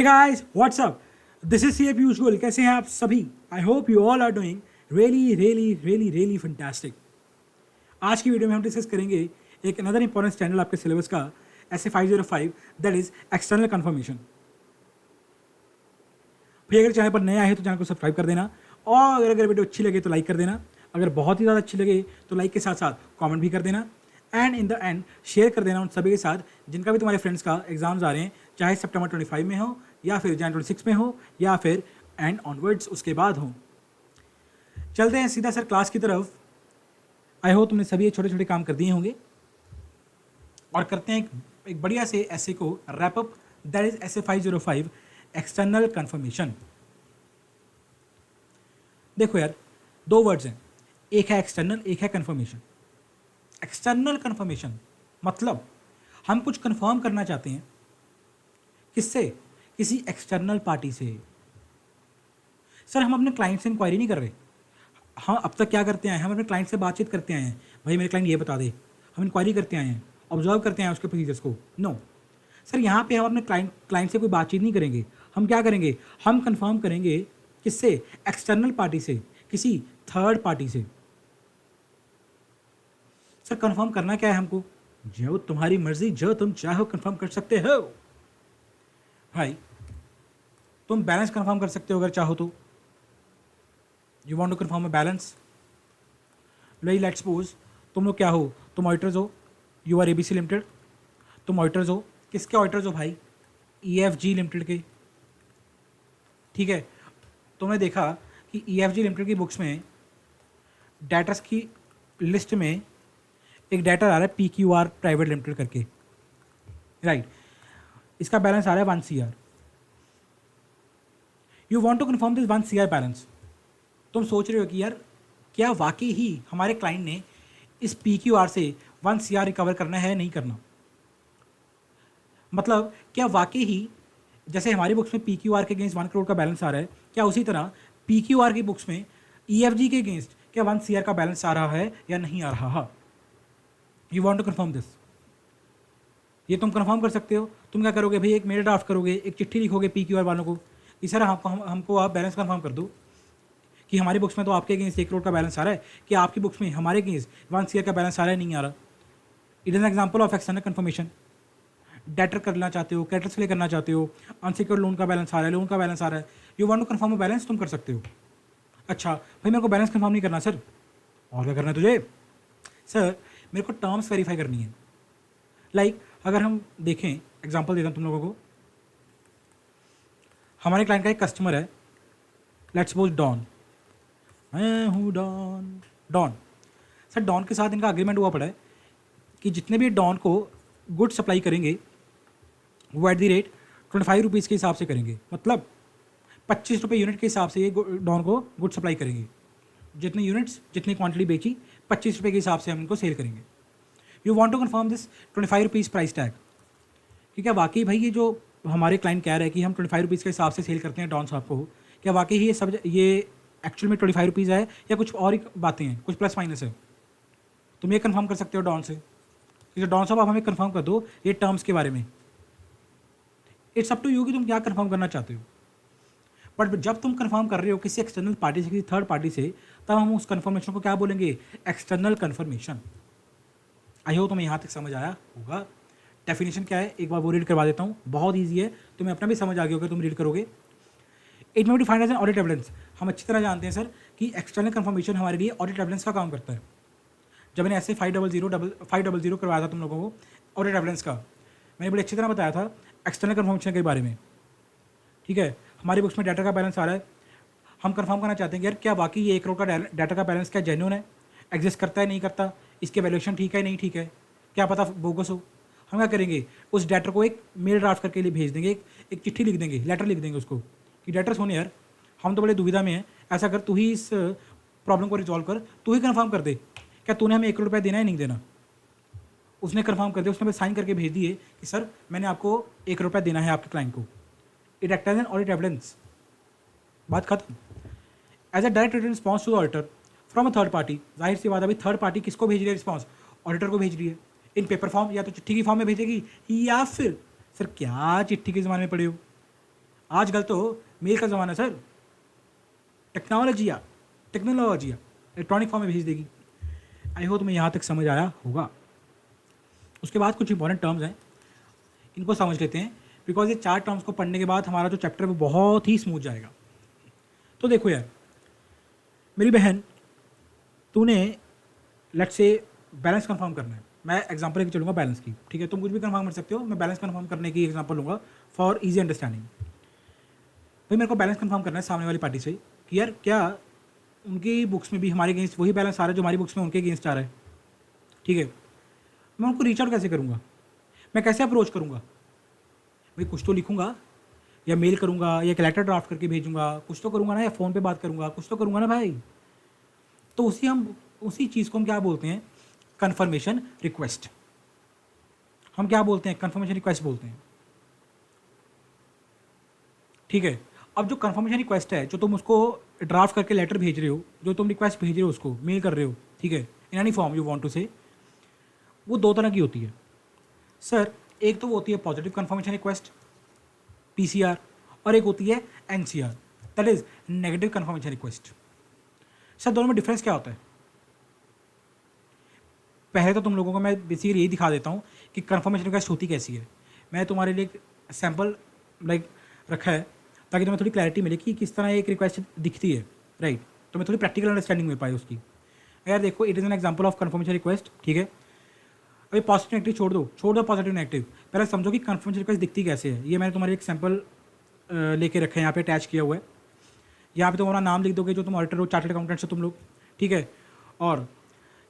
Hey guys, what's up? This is CF usual. कैसे हैं आप सभी? I hope you all are doing really fantastic. आज की वीडियो में हम डिस्कस करेंगे एक अनदर इंपॉर्टेंट स्टैंडर्ड आपके सिलेबस का ऐसे 505 दैट इज एक्सटर्नल कन्फर्मेशन। भाई अगर चैनल पर नए आए हैं तो चैनल को सब्सक्राइब कर देना और अगर वीडियो अच्छी लगे तो लाइक कर देना। अगर बहुत ही ज़्यादा अच्छी लगे तो लाइक के साथ साथ कमेंट भी कर देना and in the end share कर देना उन सभी के साथ जिनका भी तुम्हारे फ्रेंड्स का एग्जाम्स आ रहे हैं, चाहे सितंबर 25 में हो या फिर जैन 26 में हो या फिर एंड ऑनवर्ड्स उसके बाद हो। चलते हैं सीधा सर क्लास की तरफ। आई होप तुमने सभी छोटे छोटे काम कर दिए होंगे और करते हैं एक बढ़िया से ऐसे को रैप अप दैट इज ऐसे 505 एक्सटर्नल कन्फर्मेशन। देखो यार, दो वर्ड्स हैं, एक है एक्सटर्नल, एक है कन्फर्मेशन। एक्सटर्नल कन्फर्मेशन मतलब हम कुछ कन्फर्म करना चाहते हैं, किससे? किसी एक्सटर्नल पार्टी से। सर हम अपने क्लाइंट से इंक्वायरी नहीं कर रहे। हम अब तक क्या करते आए हैं? हम अपने क्लाइंट से बातचीत करते आए हैं, भाई मेरे क्लाइंट ये बता दे। हम इंक्वायरी करते आए हैं, ऑब्जर्व करते हैं उसके प्रोसीजर्स को। नो सर, यहाँ पे हम अपने क्लाइंट से कोई बातचीत नहीं करेंगे। हम क्या करेंगे? हम कंफर्म करेंगे किससे? एक्सटर्नल पार्टी से, किसी थर्ड पार्टी से। सर कंफर्म करना क्या है हमको? जो तुम्हारी मर्जी, जो तुम चाहो कंफर्म कर सकते हो। भाई तुम बैलेंस कंफर्म कर सकते हो अगर चाहो तो। You want to confirm a balance. Let's suppose तुम लोग क्या हो? तुम ऑडिटर्स हो, यू आर एबीसी लिमिटेड। तुम ऑडिटर्स हो, किसके ऑडिटर्स हो भाई? ईएफजी लिमिटेड के। ठीक है, तुमने देखा कि ईएफजी लिमिटेड की बुक्स में डेटर्स की लिस्ट में एक डेटर आ रहा है PQR प्राइवेट लिमिटेड करके, राइट। इसका बैलेंस आ रहा है 1 CR। You want to confirm this 1 CR balance. तुम सोच रहे हो कि यार क्या वाकई ही हमारे क्लाइंट ने इस PQR से 1 CR रिकवर करना है, नहीं करना? मतलब क्या वाकई ही जैसे हमारी बुक्स में PQR के अगेंस्ट 1 करोड़ का बैलेंस आ रहा है, क्या उसी तरह PQR की बुक्स में EFG के अगेंस्ट क्या 1 CR का बैलेंस आ रहा है या नहीं आ रहा है? You want to confirm this. ये तुम कंफर्म कर सकते हो। तुम क्या करोगे भाई? एक मेल ड्राफ्ट करोगे, एक चिट्ठी लिखोगे PQR वालों को कि सर हमको आप बैलेंस कंफर्म कर दो कि हमारी बुक्स में तो आपके अगेंस्ट 1 करोड़ का बैलेंस आ रहा है, कि आपकी बुक्स में हमारे अगेंस्ट 1 CR का बैलेंस आ रहा है, नहीं आ रहा। It is an example of external confirmation. Debtor करना चाहते हो, क्रेडिटर्स के लिए करना चाहते हो, अनसिक्योर्ड लोन का बैलेंस आ रहा है, लोन का बैलेंस आ रहा है, you want to confirm balance, तुम कर सकते हो। अच्छा भाई मेरे को बैलेंस कंफर्म नहीं करना सर, और क्या करना है तुझे? सर मेरे को टर्म्स वेरीफाई करनी है। लाइक अगर हम देखें, एग्जांपल देता हूँ तुम लोगों को। हमारे क्लाइंट का एक कस्टमर है, लेट्स सपोज डॉन। मैं हूँ डॉन। डॉन सर, डॉन के साथ इनका अग्रीमेंट हुआ पड़ा है कि जितने भी डॉन को गुड सप्लाई करेंगे वो एट दी रेट 25 रुपीज़ के हिसाब से करेंगे। मतलब 25 रुपये यूनिट के हिसाब से ये डॉन को गुड सप्लाई करेंगे। जितने यूनिट्स, जितनी क्वांटिटी बेची, 25 रुपये के हिसाब से हम इनको सेल करेंगे। You want to confirm this 25 rupees price tag. कि क्या वाकई भाई ये जो हमारे क्लाइंट कह रहे हैं कि हम 25 रुपीज़ के हिसाब से सेल करते हैं डॉन साहब को, क्या वाकई ही ये एक्चुअल में 25 रुपीज़ है या कुछ और ही बातें हैं, कुछ प्लस माइनस है? तुम ये कंफर्म कर सकते हो डॉन से कि डॉन साहब आप हमें कंफर्म कर दो ये टर्म्स के बारे में। इट्स अप टू यू कि तुम क्या कंफर्म करना चाहते हो। बट जब तुम कंफर्म कर रहे हो किसी एक्सटर्नल पार्टी से, किसी थर्ड पार्टी से, तब हम उस कंफर्मेशन को क्या बोलेंगे? External confirmation. आई होप तुम्हें यहाँ तक समझ आया होगा। डेफिनेशन क्या है एक बार वो रीड करवा देता हूँ, बहुत ईजी है, तुम्हें अपना भी समझ आ गया होगा तुम रीड करोगे। It may be defined as an audit evidence. हम अच्छी तरह जानते हैं सर कि एक्सटर्नल कंफर्मेशन हमारे लिए ऑडिट एविडेंस का काम करता है। जब मैंने ऐसे 500 करवाया था तुम लोगों को ऑडिट एविडेंस का, मैंने बड़ी अच्छी तरह बताया था एक्सटर्नल कंफर्मेशन के बारे में। ठीक है, हमारी बुक्स में डाटा का बैलेंस आ रहा है, हम कंफर्म करना चाहते हैं कि यार क्या वाकई ये 1 करोड़ का डाटा का बैलेंस क्या जेन्युइन है, एग्जिस्ट करता है नहीं करता, इसके वैल्यूएशन ठीक है नहीं ठीक है, क्या पता बोगस हो। हम क्या करेंगे? उस डाटा को एक मेल ड्राफ्ट करके लिए भेज देंगे, एक चिट्ठी लिख देंगे, लेटर लिख देंगे उसको कि डाटा सुन यार हम तो बड़े दुविधा में हैं, ऐसा कर तू ही इस प्रॉब्लम को रिजॉल्व कर, तू ही कंफर्म कर दे क्या तूने हमें 1 करोड़ रुपया देना है नहीं देना। उसने कंफर्म कर दिया, उसने साइन करके भेज दिए कि सर मैंने आपको 1 करोड़ रुपया देना है आपके क्लाइंट को। It act as an audit evidence. बात खत्म। As a direct written response to auditor from a third party. जाहिर सी बात है, अभी थर्ड पार्टी किसको भेज रही है रिस्पॉन्स? ऑडिटर को भेज रही है। इन पेपर फॉर्म या तो चिट्ठी की फॉर्म में भेजेगी, या फिर सर क्या चिट्ठी के ज़माने में पड़े हो, आजकल तो मेल का ज़माना है सर, टेक्नोलॉजी इलेक्ट्रॉनिक फॉर्म में भेज देगी। आई होप तुम्हें यहाँ तक समझ आया होगा। उसके बाद कुछ इंपॉर्टेंट टर्म्स हैं, इनको समझ लेते हैं, बिकॉज ये 4 टर्म्स को पढ़ने के बाद हमारा जो चैप्टर है वो बहुत ही स्मूथ जाएगा। तो देखो यार मेरी बहन, तूने लेट्स से बैलेंस कंफर्म करना है। मैं एग्जांपल लेके चलूँगा बैलेंस की, ठीक है? तुम कुछ भी कंफर्म कर सकते हो, मैं बैलेंस कंफर्म करने की एग्जांपल लूँगा फॉर इजी अंडरस्टैंडिंग। भाई मेरे को बैलेंस कंफर्म करना है सामने वाली पार्टी से कि यार क्या उनकी बुक्स में भी हमारे अगेंस्ट वही बैलेंस आ रहा है जो हमारी बुक्स में उनके अगेंस्ट आ रहा है, ठीक है? मैं उनको रीच आउट कैसे करूँगा, मैं कैसे अप्रोच करूँगा? भाई कुछ तो लिखूँगा या मेल करूँगा या एक लेटर ड्राफ्ट करके भेजूँगा, कुछ तो करूँगा ना, या फ़ोन पे बात करूँगा, कुछ तो करूँगा ना भाई। तो उसी चीज़ को हम क्या बोलते हैं? Confirmation request. हम क्या बोलते हैं? कन्फर्मेशन रिक्वेस्ट बोलते हैं, ठीक है? अब जो कन्फर्मेशन रिक्वेस्ट है, जो तुम उसको ड्राफ्ट करके लेटर भेज रहे हो, जो तुम रिक्वेस्ट भेज रहे हो उसको मेल कर रहे हो, ठीक है, in any form you want to say, वो 2 तरह की होती है सर। एक तो वो होती है पॉजिटिव कन्फर्मेशन रिक्वेस्ट पीसीआर, और एक होती है NCR, that is negative confirmation request. Sir दोनों में डिफरेंस क्या होता है? पहले तो तुम लोगों को मैं बेसिकली यही दिखा देता हूँ कि कन्फर्मेशन रिक्वेस्ट होती कैसी है। मैं तुम्हारे लिए एक सैम्पल रखा है ताकि तुम्हें थोड़ी क्लैरिटी मिले कि किस तरह एक रिक्वेस्ट दिखती है, राइट? तुम्हें थोड़ी प्रैक्टिकल अंडरस्टैंडिंग मिल पाए उसकी। यार देखो, it is an example of confirmation request, ठीक है? अभी पॉजिटिव नेगेटिव छोड़ दो पॉजिटिव नेगेटिव, पहले समझो कि कन्फर्मेशन रिक्वेस्ट दिखती कैसे है। ये मैंने तुम्हारे एक सैम्पल लेके रखा है, यहाँ पे अटैच किया हुआ है। यहाँ पे तुम अपना नाम लिख दोगे, जो तुम ऑडिटर हो, चार्टर्ड अकाउंटेंट्स हो तुम लोग, ठीक है? और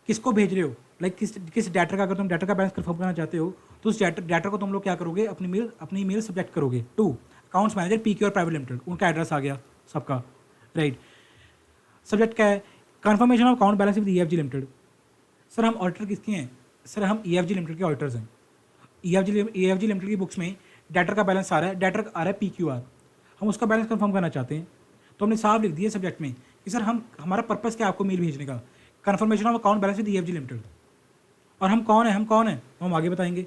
किसको भेज रहे हो, किस डाटा का, अगर तुम डाटा का बैलेंस कंफर्म करना चाहते हो तो उस डाटा को तुम लोग क्या करोगे? अपनी मेल सब्जेक्ट करोगे to accounts manager PQR private limited. उनका एड्रेस आ गया सबका, राइट? सब्जेक्ट क्या है? Confirmation of account balance with EFG limited. Sir हम ऑडिटर किसके हैं? सर हम ईएफजी लिमिटेड के ऑडिटर्स हैं। ईएफजी लिमिटेड की बुक्स में डाटा का बैलेंस आ रहा है, डाटा आ रहा है पीक्यूआर, हम उसका बैलेंस कंफर्म करना चाहते हैं। तो हमने साफ लिख दिया सब्जेक्ट में कि सर हमारा पर्पस क्या है आपको मेल भेजने का? Confirmation of account balance with EFG limited. और हम कौन है तो हम आगे बताएंगे।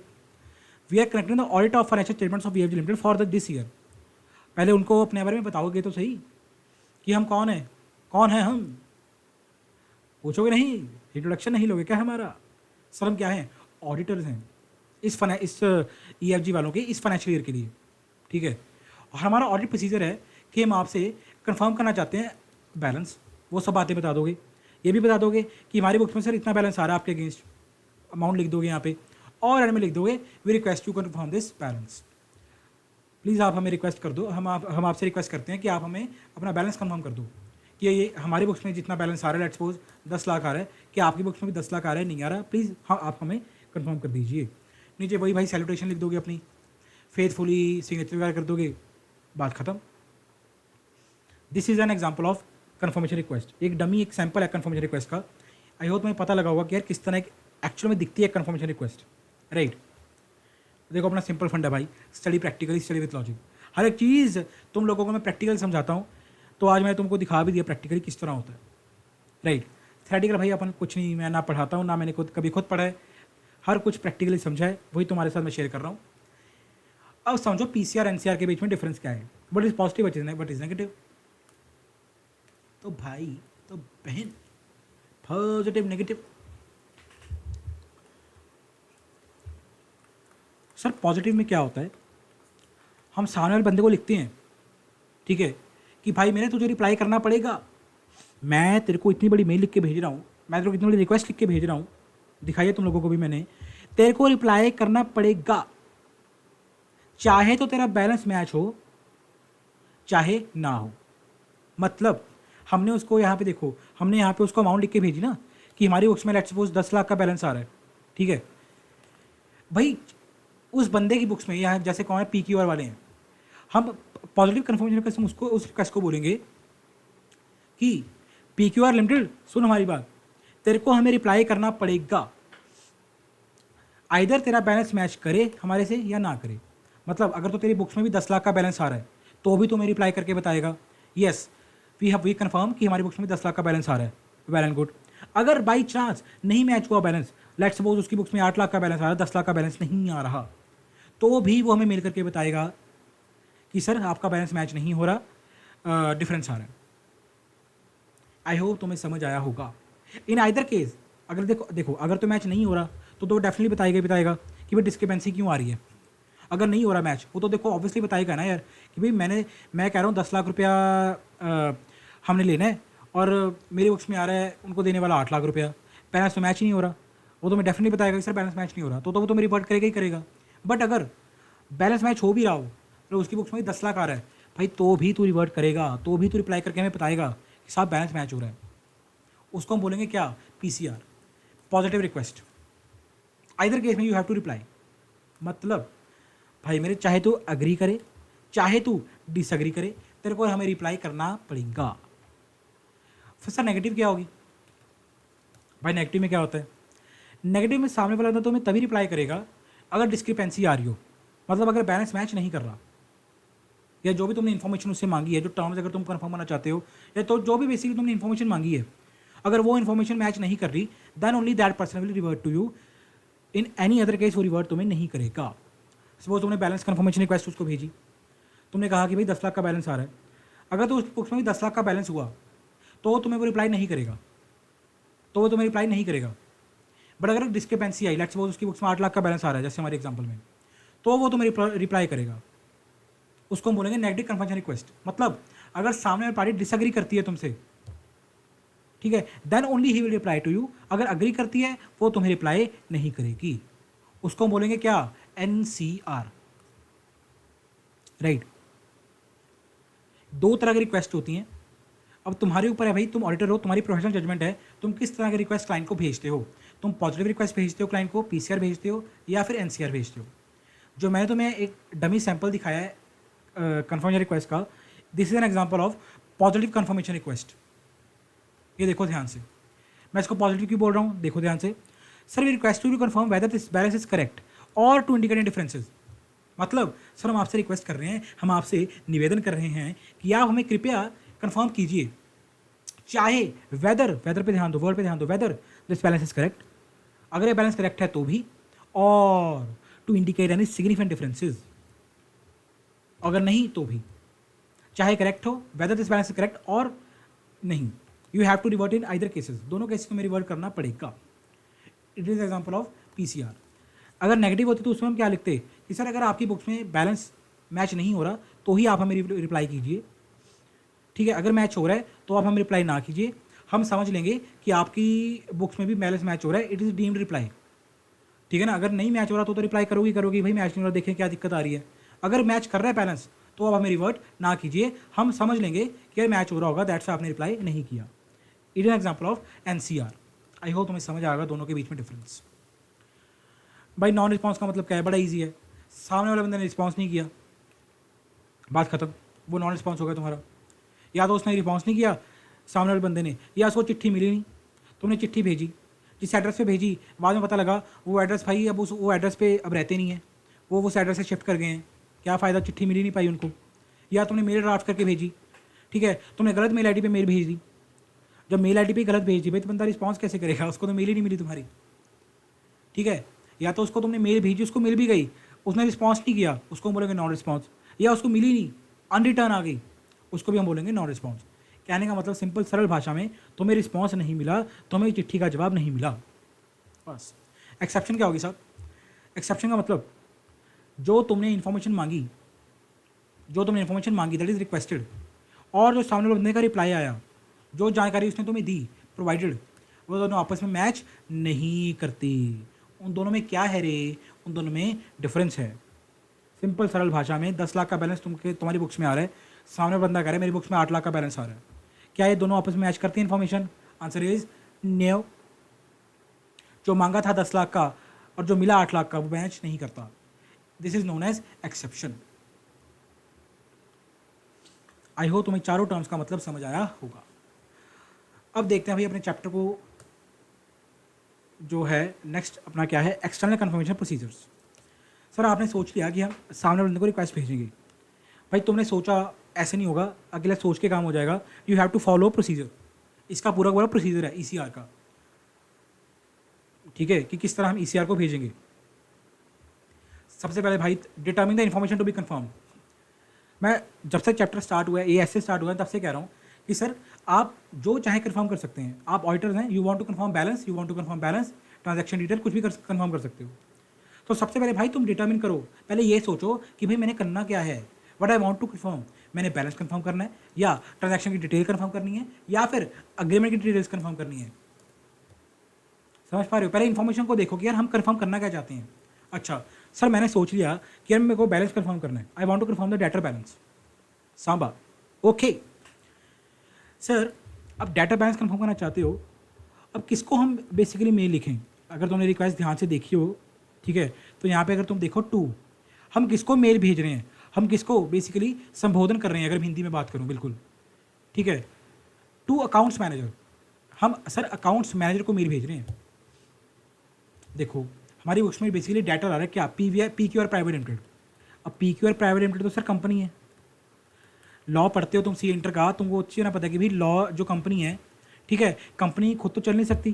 We are connecting the audit of financial statements of EFG limited for this year. पहले उनको अपने बारे में बताओगे तो सही कि हम कौन है हम? पूछोगे नहीं, इंट्रोडक्शन नहीं लोगे क्या हमारा? सर हम क्या हैं? ऑडिटर्स हैं इस ईएफजी वालों के इस फाइनेंशियल ईयर के लिए, ठीक है? और हमारा ऑडिट प्रोसीजर है कि हम आपसे कंफर्म करना चाहते हैं बैलेंस। वो सब बातें बता दोगे, ये भी बता दोगे कि हमारी बुक्स में सर इतना बैलेंस आ रहा है आपके अगेंस्ट, अमाउंट लिख दोगे यहाँ पे, और एंड में लिख दोगे we request you confirm this balance. Please आप हमें रिक्वेस्ट कर दो, हम आपसे रिक्वेस्ट करते हैं कि आप हमें अपना बैलेंस कंफर्म कर दो कि ये हमारी बुक्स में जितना बैलेंस आ रहा है, लेट्स सपोज 10 लाख आ रहा है, कि आपकी बुक्स में भी 10 लाख आ रहा है, नहीं आ रहा, प्लीज़ हाँ आप हमें कंफर्म कर दीजिए। नीचे वही भाई सैल्यूटेशन लिख दोगे अपनी, फेथफुली सिग्नेचर वगैरह कर दोगे, बात खत्म। This is an example of confirmation request. एक डमी एक सैम्पल है कन्फर्मेशन रिक्वेस्ट का। आई होप तुम्हें पता लगा होगा कि यार किस तरह एक्चुअल में दिखती है कन्फर्मेशन रिक्वेस्ट, राइट? देखो अपना सिंपल फंड है भाई, study practically, study with logic. हर एक चीज़ तुम लोगों को मैं प्रैक्टिकल समझाता हूँ, तो आज मैंने तुमको दिखा भी दिया प्रैक्टिकली किस तरह होता है, राइट? थ्योरेटिकल भाई अपन कुछ नहीं, मैं ना पढ़ाता हूँ ना मैंने कभी खुद पढ़ा है, हर कुछ प्रैक्टिकली समझा है, वही तुम्हारे साथ मैं शेयर कर रहा हूँ। अब समझो पीसीआर एनसीआर के बीच में डिफरेंस क्या है, what is positive what is negative. तो भाई तो बहन, पॉजिटिव नेगेटिव। सर पॉजिटिव में क्या होता है? हम सामने वाले बंदे को लिखते हैं, ठीक है, कि भाई मैंने तुझे रिप्लाई करना पड़ेगा, मैं तेरे को इतनी बड़ी मेल लिख के भेज रहा हूँ, मैं तेरे को इतनी बड़ी रिक्वेस्ट लिख के भेज रहा हूँ, दिखाइए तुम लोगों को भी मैंने, तेरे को रिप्लाई करना पड़ेगा, चाहे तो तेरा बैलेंस मैच हो चाहे ना हो। मतलब हमने उसको यहाँ पे देखो, हमने यहाँ पे उसको अमाउंट लिख के भेजी ना कि हमारी बुक्स में लेट्स सपोज 10 लाख का बैलेंस आ रहा है, ठीक है भाई? उस बंदे की बुक्स में यहाँ जैसे कौन है, पीक्यूआर वाले हैं, हम पॉजिटिव कन्फर्मेशन रिक्वेस्ट हम उसको उस रिक्वेस्ट को बोलेंगे कि पीक्यूआर लिमिटेड सुन हमारी बात, तेरे को हमें रिप्लाई करना पड़ेगा, आइदर तेरा बैलेंस मैच करे हमारे से या ना करे। मतलब अगर तो तेरी बुक्स में भी 10 लाख का बैलेंस आ रहा है तो भी तुम्हें रिप्लाई करके बताएगा येस वी कन्फर्म कि हमारी बुक्स में 10 लाख का बैलेंस आ रहा है, वेल एंड गुड। अगर बाई चांस नहीं मैच हुआ बैलेंस, लेट्स सपोज उसकी बुक्स में 8 लाख का बैलेंस आ रहा है, 10 लाख का बैलेंस नहीं आ रहा, तो भी वो हमें मेल करके बताएगा कि सर आपका बैलेंस मैच नहीं हो रहा, डिफरेंस आ रहा है। आई होप तुम्हें समझ आया होगा। इन आइदर केस अगर देखो अगर तो मैच नहीं हो रहा तो डेफिनेटली बताएगा कि भाई डिस्क्रिपेंसी क्यों आ रही है। अगर नहीं हो रहा मैच, वो तो देखो ऑब्वियसली बताएगा ना यार कि भाई मैं कह रहा हूँ 10 लाख रुपया हमने लेना है और मेरे बुक्स में आ रहा है उनको देने वाला 8 लाख रुपया, बैलेंस तो मैच ही नहीं हो रहा। वो तो मैं डेफिनेटली बताएगा कि सर बैलेंस मैच नहीं हो रहा, तो वो तो मेरी रिपोर्ट करेगा ही करेगा। बट अगर बैलेंस मैच हो भी रहा हो तो उसकी बुक्स में 10 लाख आ रहा है भाई, तो भी तू रिवर्ट करेगा, तो भी तू रिप्लाई करके हमें बताएगा कि साहब बैलेंस मैच हो रहा है। उसको हम बोलेंगे क्या, PCR, positive request. Either case में यू हैव टू रिप्लाई। मतलब भाई मेरे चाहे तो अग्री करे चाहे तू डिसअग्री करे, तेरे को हमें रिप्लाई करना पड़ेगा। फिर सर नेगेटिव क्या होगी? भाई नेगेटिव में क्या होता है? नेगेटिव में सामने वाला तो तुम्हें तभी रिप्लाई करेगा अगर डिस्क्रिपेंसी आ रही हो, मतलब अगर बैलेंस मैच नहीं कर रहा, या जो भी तुमने इन्फॉर्मेशन उससे मांगी है, जो टर्म्स अगर तुम कंफर्म करना चाहते हो, या तो जो भी बेसिकली तुमने इन्फॉर्मेशन मांगी है, अगर वो इन्फॉर्मेशन मैच नहीं कर रही, then only that person will revert to you. In any other case वो रिवर्ट तुम्हें नहीं करेगा। सपोज तुमने बैलेंस कन्फर्मेशन रिक्वेस्ट उसको भेजी, तुमने कहा कि भाई 10 लाख का बैलेंस आ रहा है, अगर तो उस बुक्स में भी 10 लाख का बैलेंस हुआ तो तुम्हें वो रिप्लाई नहीं करेगा, बट अगर डिस्क्रिपेंसी आई, लेट्स सपोज उसकी बुक्स में 8 लाख का बैलेंस आ रहा है जैसे हमारे एग्जाम्पल में, तो वो तुम्हें रिप्लाई करेगा। उसको हम बोलेंगे नेगेटिव कन्फर्मेशन रिक्वेस्ट। मतलब अगर सामने वाली पार्टी डिसअग्री करती है तुमसे, ठीक है, then only he will reply to you. अगर अग्री करती है वो तुम्हें रिप्लाई नहीं करेगी। उसको हम बोलेंगे क्या, एनसीआर, राइट। दो तरह की रिक्वेस्ट होती हैं। अब तुम्हारे ऊपर है भाई, तुम ऑडिटर हो, तुम्हारी प्रोफेशनल जजमेंट है, तुम किस तरह की रिक्वेस्ट क्लाइंट को भेजते हो। तुम पॉजिटिव रिक्वेस्ट भेजते हो क्लाइंट को, पीसीआर भेजते हो, या फिर एनसीआर भेजते हो। जो मैंने तुम्हें एक डमी सैंपल दिखाया है कन्फर्मेशन रिक्वेस्ट का, this is an example of positive confirmation request. ये देखो ध्यान से, मैं इसको पॉजिटिव क्यों बोल रहा हूँ, देखो ध्यान से। Sir we request to confirm whether this balance is correct और टू इंडिकेट डिफरेंसेज। मतलब सर हम आपसे रिक्वेस्ट कर रहे हैं, हम आपसे निवेदन कर रहे हैं कि आप हमें कृपया कन्फर्म कीजिए, चाहे वेदर पे ध्यान दो, वर्ड पे ध्यान दो, whether this balance is correct, अगर ये बैलेंस करेक्ट है तो भी, और to indicate any significant differences, अगर नहीं तो भी, चाहे करेक्ट हो, whether this balance is correct और नहीं, you have to revert in either cases, दोनों केसेस में रिवर्ट करना पड़ेगा। It is example of PCR. अगर नेगेटिव होती तो उसमें हम क्या लिखते कि सर अगर आपकी बुक्स में बैलेंस मैच नहीं हो रहा तो ही आप हमें रिप्लाई कीजिए, ठीक है, अगर मैच हो रहा है तो आप हमें रिप्लाई ना कीजिए, हम समझ लेंगे कि आपकी बुक्स में भी बैलेंस मैच हो रहा है, इट इज़ डीम्ड रिप्लाई, ठीक है ना। अगर नहीं मैच हो रहा तो रिप्लाई करोगी भाई मैच नहीं हो रहा, देखें क्या दिक्कत आ रही है। अगर मैच कर रहा है बैलेंस तो आप हमें रिवर्ट ना कीजिए, हम समझ लेंगे कि यार मैच हो रहा होगा, दैट्स आपने रिप्लाई नहीं किया। It is an example of NCR. I hope तुम्हें समझ आएगा दोनों के बीच में डिफरेंस। भाई नॉन रिस्पॉन्स का मतलब क्या है, बड़ा ईजी है। सामने वाले बंदे ने रिस्पॉन्स नहीं किया, बात खत्म, वो नॉन रिस्पॉन्स हो गया तुम्हारा। या तो उसने रिस्पॉन्स नहीं किया सामने वाले बंदे ने, या उसको चिट्ठी मिली नहीं, तुमने चिट्ठी भेजी, जिस एड्रेस पे भेजी बाद में पता लगा वो एड्रेस भाई अब वो एड्रेस पे अब रहते नहीं है, वो उस एड्रेस से शिफ्ट कर गए हैं, क्या फ़ायदा, चिट्ठी मिली नहीं पाई उनको। या तुमने मेल ड्राफ्ट करके भेजी, ठीक है, तुमने गलत मेल आईडी पे मेल भेज दी, जब मेल आईडी पे गलत भेज दी भाई तो बंदा रिस्पॉन्स कैसे करेगा, उसको तो मेल ही नहीं मिली तुम्हारी, ठीक है। या तो उसको तुमने मेल भेजी, उसको मिल भी गई, उसने रिस्पॉन्स नहीं किया, उसको हम बोलेंगे नॉन रिस्पॉन्स। या उसको मिली नहीं, अनरिटर्न आ गई, उसको भी हम बोलेंगे नॉन रिस्पॉन्स। कहने का मतलब सिंपल सरल भाषा में, तुम्हें रिस्पॉन्स नहीं मिला, तुम्हें चिट्ठी का जवाब नहीं मिला, बस। एक्सेप्शन क्या होगी साहब? एक्सेप्शन का मतलब जो तुमने इन्फॉर्मेशन मांगी दैट इज़ रिक्वेस्टेड, और जो सामने वाले बंदे का रिप्लाई आया, जो जानकारी उसने तुम्हें दी प्रोवाइडेड, वो दोनों आपस में मैच नहीं करती। उन दोनों में क्या है रे, उन दोनों में डिफरेंस है। सिंपल सरल भाषा में 10 लाख का बैलेंस तुम्हारी बुक्स में आ रहा है, सामने बंदा कह रहा है मेरी बुक्स में 8 लाख का बैलेंस आ रहा है, क्या ये दोनों आपस में मैच करती है इन्फॉर्मेशन? Answer is no. जो मांगा था 10 लाख का और जो मिला 8 लाख का वो मैच नहीं करता। This is known as exception. I hope तुम्हें चारों टर्म्स का मतलब समझ आया होगा। अब देखते हैं भाई अपने चैप्टर को, जो है नेक्स्ट अपना क्या है, एक्सटर्नल कन्फर्मेशन प्रोसीजर्स। सर आपने सोच लिया कि हम सामने बंदे को रिक्वेस्ट भेजेंगे, भाई तुमने सोचा, ऐसे नहीं होगा, अगला सोच के काम हो जाएगा, you have to follow procedure. इसका पूरा पूरा प्रोसीजर है ईसीआर का, ठीक है, कि किस तरह हम ईसीआर को भेजेंगे। सबसे पहले भाई determine the information to be confirm. मैं जब से चैप्टर स्टार्ट हुआ है, ये ऐसे स्टार्ट हुआ है, तब से कह रहा हूँ कि सर आप जो चाहे कन्फर्म कर सकते हैं। आप ऑडिटर्स हैं, you want to confirm balance, you want to confirm balance, transaction detail, कुछ भी कन्फर्म कर सकते हो। तो सबसे पहले भाई तुम डिटरमिन करो, पहले ये सोचो कि भाई मैंने करना क्या है, what I want to confirm. मैंने बैलेंस कन्फर्म करना है, या ट्रांजैक्शन की डिटेल कन्फर्म करनी है, या फिर अग्रीमेंट की डिटेल्स कन्फर्म करनी है। समझ पा रहे हो? पहले इन्फॉर्मेशन को देखो कि यार हम कन्फर्म करना क्या चाहते हैं। अच्छा सर मैंने सोच लिया कि यार मेरे को बैलेंस कन्फर्म करना है, I want to confirm the debtor balance, सांबा, ओके सर। अब डेटा बैलेंस कन्फर्म करना चाहते हो, अब किसको हम बेसिकली मेल लिखें? अगर तुमने रिक्वेस्ट ध्यान से देखी हो, ठीक है, तो यहाँ पे अगर तुम देखो टू, हम किसको मेल भेज रहे हैं, हम किसको बेसिकली संबोधन कर रहे हैं, अगर मैं हिंदी में बात करूँ, बिल्कुल ठीक है, टू अकाउंट्स मैनेजर। हम सर अकाउंट्स मैनेजर को मेल भेज रहे हैं। देखो हमारी बुक्स में बेसिकली डाटा आ रहा है क्या, P Q R private limited. अब P Q R private limited तो सर कंपनी है। लॉ पढ़ते हो तुम सी इंटर का, तुमको अच्छी ना पता कि भाई लॉ जो कंपनी है, ठीक है, कंपनी खुद तो चल नहीं सकती।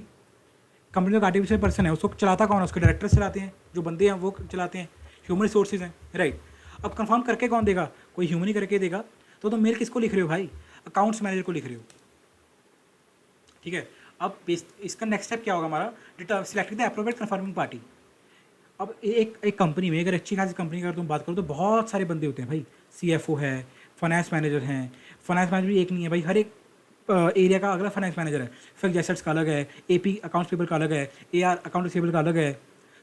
कंपनी तो आर्टिफिशियल पर्सन है, उसको चलाता कौन है? उसके डायरेक्टर्स चलाते हैं, जो बंदे हैं वो चलाते हैं, ह्यूमन रिसोर्सेज हैं, राइट। अब कंफर्म करके कौन देगा? कोई ह्यूमन ही करके देगा। तो तुम मेल किसको लिख रहे हो भाई? अकाउंट्स मैनेजर को लिख रहे हो, ठीक है। अब इसका नेक्स्ट स्टेप क्या होगा हमारा? Select the appropriate confirming party. अब एक कंपनी में, अगर अच्छी खासी कंपनी की अगर तुम बात करो तो बहुत सारे बंदे होते हैं भाई। CFO है, फाइनेंस मैनेजर हैं, फाइनेंस मैनेजर भी एक नहीं है भाई, हर एक एरिया का अलग फाइनेंस मैनेजर है। फिक्स्ड एसेट्स का अलग है, AP अकाउंट्स पेबल का अलग है, AR अकाउंट रिसीवेबल का अलग है,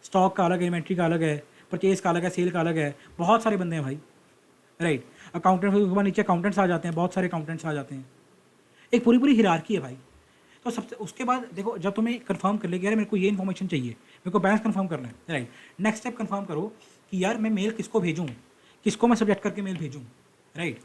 स्टॉक का अलग है, इन्वेंट्री का अलग है, परचेज का अलग है, सेल का अलग है, बहुत सारे बंदे हैं भाई, राइट। अकाउंटेंट, उसके बाद नीचे अकाउंटेंट्स आ जाते हैं, बहुत सारे अकाउंटेंट्स आ जाते हैं, एक पूरी पूरी हिरार्की है भाई। तो सबसे उसके बाद देखो, जब तुम्हें कंफर्म कर ले कि यार मेरे को ये इन्फॉर्मेशन चाहिए, मेरे को बैलेंस कंफर्म करना है, राइट, नेक्स्ट स्टेप कंफर्म करो कि यार मैं मेल किसको भेजूँ, किसको मैं सब्जेक्ट करके मेल भेजूँ, राइट।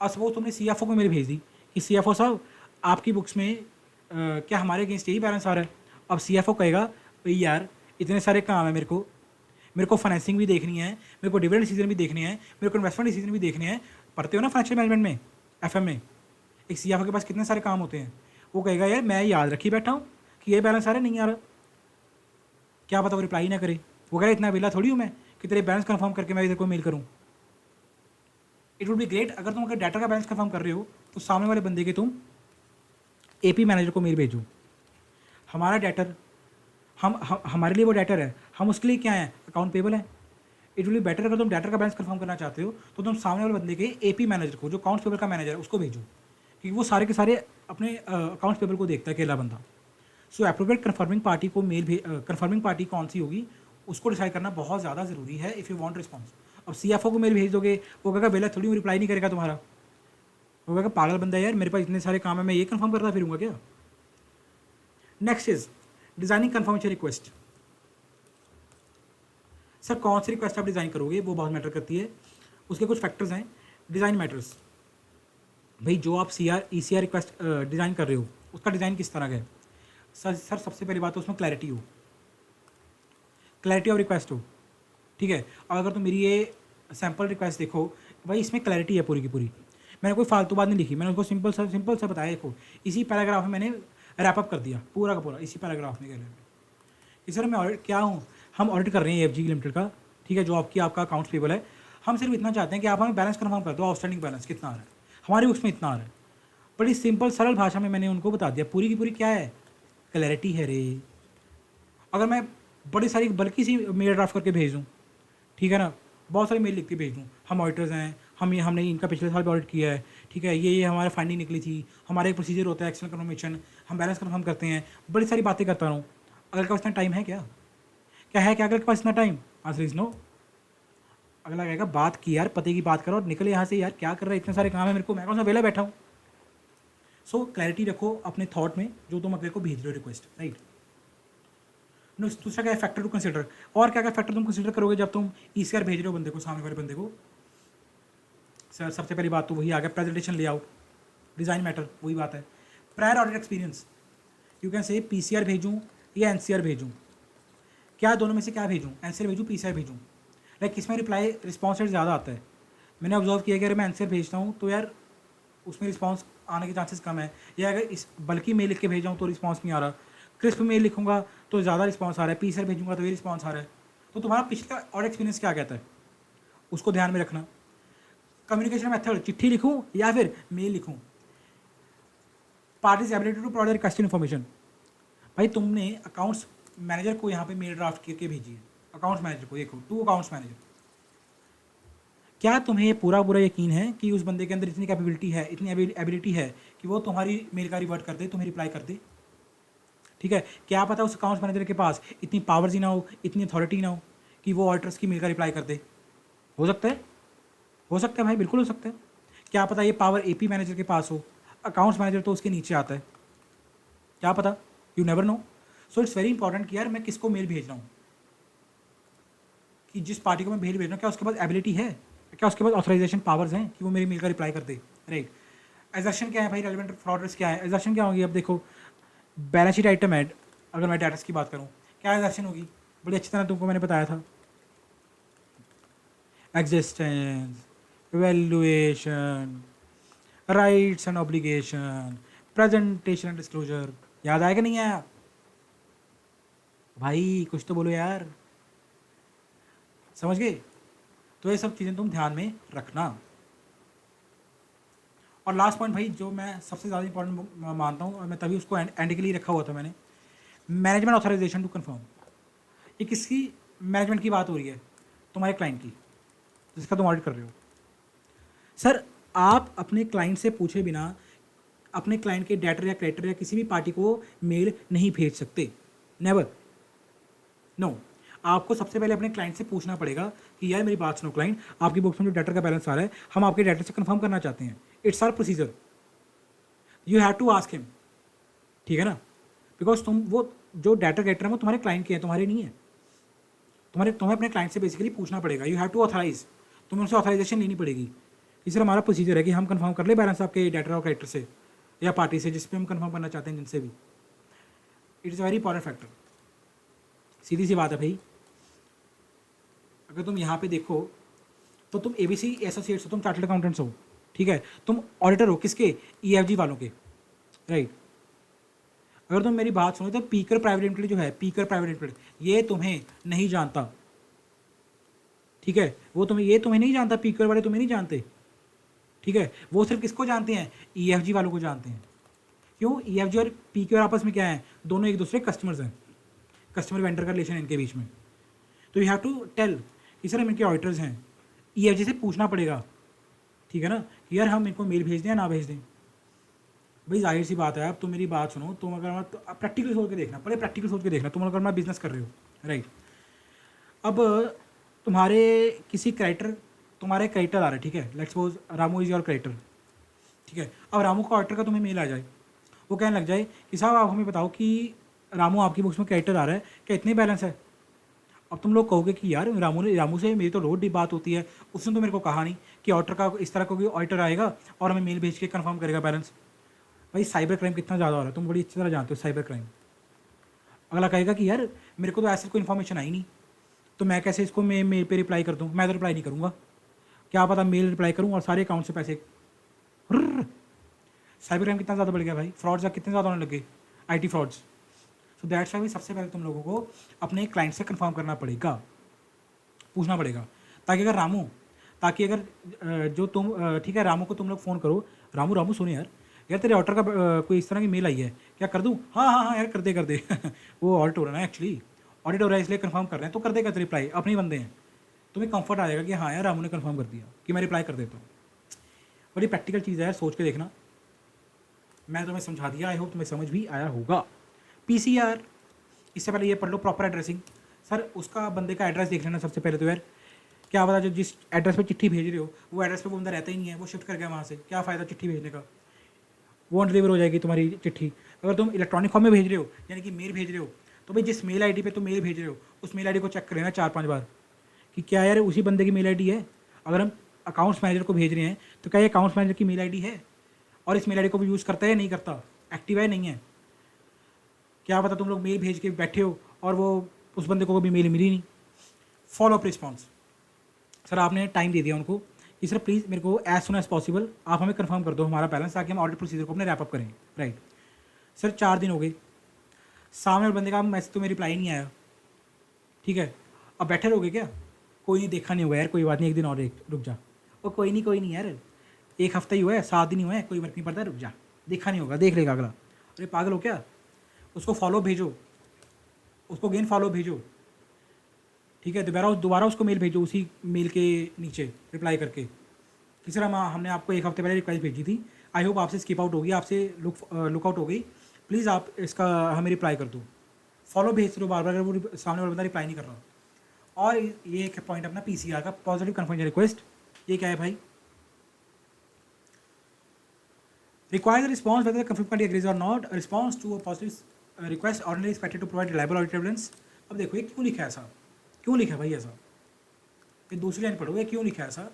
अब सपोज तुमने CFO को मेल भेज दी कि CFO साहब आपकी बुक्स में क्या हमारे अगेंस्ट यही बैलेंस आ रहा है। अब CFO कहेगा भाई यार इतने सारे काम है, मेरे को फाइनेंसिंग भी देखनी है, मेरे को डिविडेंड डिसीजन भी देखने हैं, मेरे को इन्वेस्टमेंट डिसीजन भी देखने हैं। पढ़ते हो ना फाइनेंशियल मैनेजमेंट में, FM में, एक CFO के पास कितने सारे काम होते हैं। वो कहेगा यार मैं याद रखी बैठा हूँ कि ये बैलेंस आ रहा नहीं आ रहा, क्या पता वो रिप्लाई ना करे। वो कह रहा इतना बेला थोड़ी हूँ मैं कि तेरे बैलेंस कंफर्म करके मैं इधर को मेल करूँ। इट वुड बी ग्रेट अगर तुम डाटा का बैलेंस कंफर्म कर रहे हो तो सामने वाले बंदे के तुम AP मैनेजर को मेल भेजो। हमारा डेटर, हमारे लिए वो डेटर है, हम उसके लिए क्या है? अकाउंट पेबल है। इट विल बी बेटर अगर तुम डाटा का बैलेंस कंफर्म करना चाहते हो तो तुम सामने वाले बंदे के AP मैनेजर को, जो अकाउंट्स पेबल का मैनेजर है, उसको भेजो, क्योंकि वो सारे के सारे अपने अकाउंट्स पेबल को देखता है, अकेला बंदा। सो एप्रोप्रिएट कन्फर्मिंग पार्टी को कन्फर्मिंग पार्टी कौन सी होगी उसको डिसाइड करना बहुत ज़्यादा ज़रूरी है इफ़ यू वांट रिस्पॉन्स। अब CFO को मेल भेज दोगे, वो कहेगा बेला थोड़ी रिप्लाई नहीं करेगा तुम्हारा, वो कहेगा पागल बंदा है यार, मेरे पास इतने सारे काम है, मैं ये कंफर्म करता फिरूंगा क्या। Next is designing confirmation request. Sir कौन सी रिक्वेस्ट आप डिज़ाइन करोगे वो बहुत मैटर करती है, उसके कुछ फैक्टर्स हैं। डिज़ाइन मैटर्स भाई, जो आप ECR रिक्वेस्ट डिज़ाइन कर रहे हो उसका डिज़ाइन किस तरह का है। सर सबसे पहली बात तो उसमें क्लैरिटी हो, क्लैरिटी ऑफ रिक्वेस्ट हो, ठीक है। और अगर तुम मेरी ये सैम्पल रिक्वेस्ट देखो भाई, इसमें क्लैरिटी है पूरी की पूरी, मैंने कोई फालतू बात नहीं लिखी, मैंने उसको सिंपल सा बताया। देखो इसी पैराग्राफ में मैंने रैपअप कर दिया पूरा का पूरा, इसी पैराग्राफ में कह रहे हैं कि सर मैं ऑडिट क्या हूँ, हम ऑडिट कर रहे हैं FG लिमिटेड का, ठीक है, जो आपका अकाउंट्स पेबल है। हम सिर्फ इतना चाहते हैं कि आप हमें बैलेंस कन्फर्म कर दो, आउटस्टैंडिंग बैलेंस कितना आ रहा है, हमारी बुक्स में इतना आ रहा है। बड़ी सिंपल सरल भाषा में मैंने उनको बता दिया, पूरी की पूरी क्या है, क्लैरिटी है रे। अगर मैं बड़ी सारी बल्कि सी मेल ड्राफ्ट करके भेज दूँ, ठीक है ना, बहुत सारी मेल लिख के भेज दूँ, हम ऑडिटर्स हैं, हमने इनका पिछले साल भी ऑडिट किया है, ठीक है, ये हमारा फाइंडिंग निकली थी, हमारा एक प्रोसीजर होता है एक्सेल कन्फर्मेशन, हम बैलेंस कन्फर्म करते हैं, बड़ी सारी बातें करता रहूँ। अगले के पास इतना टाइम है क्या? क्या है क्या अगले के पास इतना टाइम? Answer is no. अगला कहेगा बात की यार, पते की बात करो और निकले यहाँ से यार, क्या कर रहा है, इतने सारे काम है मेरे को, मैं कौन सा वेला बैठा हूँ। सो क्लैरिटी रखो अपने थॉट में जो तुम अगले को भेज रहे हो रिक्वेस्ट, राइट। दूसरा क्या है, फैक्टर टू कंसिडर। और क्या क्या फैक्टर तुम कंसिडर करोगे जब तुम ECR भेज रहे हो बंदे को, सामने वाले बंदे को। सर सबसे पहली बात तो वही आ गया, प्रेजेंटेशन लेआउट, डिज़ाइन मैटर, वही बात है। Prior audit experience, you can say PCR भेजूँ या NCR भेजूँ, क्या दोनों में से क्या भेजूँ, NCR भेजूँ PCR भेजूँ, लाइक किसमें रिस्पॉन्स रेट ज़्यादा आता है। मैंने ऑब्जर्व किया कि अगर मैं NCR भेजता हूँ तो यार उसमें रिस्पॉन्स आने के चांसेस कम है, या अगर इस बल्कि मेल लिख के भेजा हूँ तो रिस्पॉन्स नहीं आ रहा, क्रिस्प मेल लिखूंगा तो ज़्यादा रिस्पॉन्स आ रहा है, PCR भेजूंगा तो ये रिस्पॉन्स आ रहा है। तो तुम्हारा पिछला ऑडिट एक्सपीरियंस क्या कहता है, उसको ध्यान में रखना। कम्युनिकेशन मेथड चिट्ठी लिखूं या फिर मेल लिखूं। Parties ability to provide requested information, भाई तुमने अकाउंट्स मैनेजर को यहाँ पे मेल ड्राफ्ट करके भेजी है, अकाउंट्स मैनेजर को, देखो टू अकाउंट्स मैनेजर, क्या तुम्हें पूरा पूरा यकीन है कि उस बंदे के अंदर इतनी कैपेबिलिटी है, इतनी एबिलिटी है कि वो तुम्हारी मेल का रिवर्ट कर दे, तुम्हें रिप्लाई कर दे? ठीक है, क्या पता उस अकाउंट्स मैनेजर के पास इतनी पावर्स ही ना हो, इतनी अथॉरिटी ना हो कि वो ऑडिटर्स की मेल का रिप्लाई कर दे। हो सकता है, हो सकता है भाई, बिल्कुल हो सकता है। क्या पता ये पावर एपी मैनेजर के पास हो, अकाउंट्स मैनेजर तो उसके नीचे आता है, क्या पता, you never know. So it's very important कि यार मैं किसको मेल भेज रहा हूँ, कि जिस पार्टी को मैं मेल भेज रहा हूँ क्या उसके पास एबिलिटी है, क्या उसके पास ऑथराइजेशन पावर्स हैं कि वो मेरी मेल का रिप्लाई कर दे, राइट। एग्जैक्शन क्या है भाई, रेलिवेंट फ्रॉड रिस्क क्या है, एग्जैक्शन क्या होगी? अब देखो बैलेंस शीट आइटम ऐड, अगर मैं डेटर्स की बात करूँ क्या एग्जैक्शन होगी, बड़ी अच्छी तरह तुमको मैंने बताया था। Existence, valuation, rights and obligation, presentation and disclosure, याद आया कि नहीं आया भाई? कुछ तो बोलो यार, समझ गए? तो ये सब चीज़ें तुम ध्यान में रखना। और लास्ट पॉइंट भाई जो मैं सबसे ज़्यादा इंपॉर्टेंट मानता हूँ, और मैं तभी उसको एंड के लिए रखा हुआ था मैंने, मैनेजमेंट ऑथराइजेशन टू कंफर्म। ये किसकी मैनेजमेंट की बात हो रही है? तुम्हारे क्लाइंट की, जिसका तुम ऑडिट कर रहे हो। सर आप अपने क्लाइंट से पूछे बिना अपने क्लाइंट के डेटर या क्रेडिटर या किसी भी पार्टी को मेल नहीं भेज सकते, नेवर, नो। आपको सबसे पहले अपने क्लाइंट से पूछना पड़ेगा कि यार मेरी बात सुनो क्लाइंट, आपकी बुक्स में जो डेटर का बैलेंस आ रहा है हम आपके डेटर से कंफर्म करना चाहते हैं। It's our procedure, you have to ask him, ठीक है ना? बिकॉज तुम वो जो डेटर क्रेडिटर है वो तुम्हारे क्लाइंट के हैं, तुम्हारे नहीं है। तुम्हें अपने क्लाइंट से बेसिकली पूछना पड़ेगा, यू हैव टू ऑथराइज, तुम्हें उनसे ऑथराइजेशन लेनी पड़ेगी। इसलिए हमारा प्रोसीजर है कि हम कंफर्म कर ले बैलेंस आपके डेटर और क्रेडिटर से या पार्टी से जिस पे हम कंफर्म करना चाहते हैं, जिनसे भी। It is a very important factor. सीधी सी बात है भाई, अगर तुम यहाँ पे देखो तो तुम एबीसी एसोसिएट्स हो, तुम चार्टर्ड अकाउंटेंट्स हो, ठीक है, तुम ऑडिटर हो किसके? ईएफजी वालों के, राइट। अगर तुम मेरी बात सुनो तो पीकर प्राइवेट लिमिटेड जो है, पीकर प्राइवेट लिमिटेड, ये तुम्हें नहीं जानता, ठीक है, वो तुम्हें नहीं जानता, पीकर वाले तुम्हें नहीं जानते, ठीक है। वो सिर्फ किसको जानते हैं? ईएफजी वालों को जानते हैं। क्यों? ईएफजी और पीकर आपस में क्या है? दोनों एक दूसरे कस्टमर्स हैं, कस्टमर वेंडर का रिलेशन है इनके बीच में। तो यू हैव टू टेल कि सर हम इनके ऑडिटर्स हैं, ईएफजी से पूछना पड़ेगा, ठीक है ना, कि यार हम इनको मेल भेज दें या ना भेज दें। भाई जाहिर सी बात है, अब तुम मेरी बात सुनो, तुम अगर मैं प्रैक्टिकल सोच के देखना, बड़े प्रैक्टिकल सोच के देखना, तुम अगर मैं बिजनेस कर रहे हो, राइट। अब तुम्हारे किसी क्रेडिटर, तुम्हारे क्रेडिटर आ रहे हैं, ठीक है, let's suppose Ramu is your creditor, ठीक है। अब रामू का ऑडिटर का तुम्हें मेल आ जाए, वो कहने लग जाए कि साहब आप हमें बताओ कि रामू आपकी बुक्स में क्रेडिटर आ रहा है, क्या इतने बैलेंस है? अब तुम लोग कहोगे कि यार रामू से मेरी तो रोज भी बात होती है, उसने तो मेरे को कहा नहीं कि ऑडिटर का इस तरह का कोई ऑडिटर आएगा और हमें मेल भेज के कंफर्म करेगा बैलेंस। भाई साइबर क्राइम कितना ज़्यादा हो रहा है, तुम बड़ी अच्छी तरह जानते हो साइबर क्राइम। अगला कहेगा कि यार मेरे को तो ऐसे कोई इन्फॉर्मेशन आई नहीं, तो मैं कैसे इसको मेल पे रिप्लाई कर दूँ? मैं तो रिप्लाई नहीं करूँगा, क्या पता मेल रिप्लाई करूँ और सारे अकाउंट से पैसे। साइबर क्राइम कितना ज़्यादा बढ़ गया भाई, फ्रॉड्स कितने ज़्यादा होने लगे, IT frauds. So that's why सबसे पहले तुम लोगों को अपने क्लाइंट से कंफर्म करना पड़ेगा, पूछना पड़ेगा, ताकि अगर जो तुम ठीक है, रामू को तुम लोग फ़ोन करो, रामू रामू सुनो यार, यार तेरे ऑर्डर का कोई इस तरह की मेल आई है, क्या कर दूँ? हाँ हाँ हाँ यार कर दे वो ऑडिट हो रहा है ना, एक्चुअली ऑडिट हो रहा है इसलिए कंफर्म कर रहे हैं, तो कर देगा तेरे रिप्लाई, अपने ही बंदे हैं, तुम्हें कंफर्ट आ जाएगा कि हाँ यार रामू ने कंफर्म कर दिया कि मैं रिप्लाई कर देता हूँ। बड़ी प्रैक्टिकल चीज़ है यार, सोच के देखना। मैं तुम्हें समझा दिया, आई होप तुम्हें समझ भी आया होगा। पीसीआर, इससे पहले ये पढ़ लो प्रॉपर एड्रेसिंग। सर उसका बंदे का एड्रेस देख लेना सबसे पहले तो यार, क्या पता जो जिस एड्रेस पे चिट्ठी भेज रहे हो वो एड्रेस पे वो बंदा रहता ही नहीं है, वो शिफ्ट कर गया वहाँ से, क्या फ़ायदा चिट्ठी भेजने का, वो डिलीवर हो जाएगी तुम्हारी चिट्ठी। अगर तुम इलेक्ट्रॉनिक फॉर्म में भेज रहे हो, यानी कि मेल भेज रहे हो, तो भाई जिस मेल आईडी पे तुम मेल भेज रहे हो उस मेल आईडी को चेक कर लेना 4-5 बार कि क्या यार उसी बंदे की मेल आईडी है। अगर हम अकाउंट्स मैनेजर को भेज रहे हैं तो क्या ये अकाउंट्स मैनेजर की मेल आईडी है और इस मेल आईडी को भी यूज़ करता है या नहीं करता, एक्टिव है नहीं है। क्या पता तुम लोग मेल भेज के बैठे हो और वो उस बंदे को कभी मेल मिली नहीं। फॉलो अप रिस्पॉन्स, सर आपने टाइम दे दिया उनको कि सर प्लीज़ मेरे को एज सुन एज पॉसिबल आप हमें कंफर्म कर दो हमारा बैलेंस, ताकि हम ऑडिट प्रोसीजर को अपने रैप अप करें, राइट। सर 4 दिन हो गए, सामने वाले बंदे का मैसेज तो मेरी रिप्लाई नहीं आया, ठीक है, अब बैठे रहोगे क्या? कोई नहीं, देखा नहीं होगा यार, कोई बात नहीं, एक दिन और रुक जा, वो कोई नहीं यार, एक हफ्ता ही हुआ है, 7 दिन ही हुए हैं, कोई फर्क नहीं पड़ता, रुक जा, देखा नहीं होगा, देख लेगा अगला। अरे पागल हो क्या, उसको फॉलो भेजो, उसको गेन फॉलो भेजो, ठीक है, दोबारा उसको मेल भेजो, उसी मेल के नीचे रिप्लाई करके। किस तरह हमने आपको एक हफ्ते पहले रिक्वेस्ट भेजी थी, आई होप आपसे स्किप आउट होगी, आपसे लुक आउट हो गई, प्लीज़ आप इसका हमें रिप्लाई कर दो, फॉलो भेज दो बार बार अगर वो सामने वाला बंदा रिप्लाई नहीं कर रहा। और ये एक पॉइंट अपना पीसीआर का, पॉजिटिव कन्फर्मेशन रिक्वेस्ट, ये क्या है भाई, requires a response whether the confirmed party agrees or not. A response to a positive request ordinarily expected to provide reliable audit evidence. अब देखो ये क्यों लिखा है ऐसा, क्यों लिखा है भाई ऐसा, ये दूसरी लाइन पढ़ो, ये क्यों लिखा है ऐसा।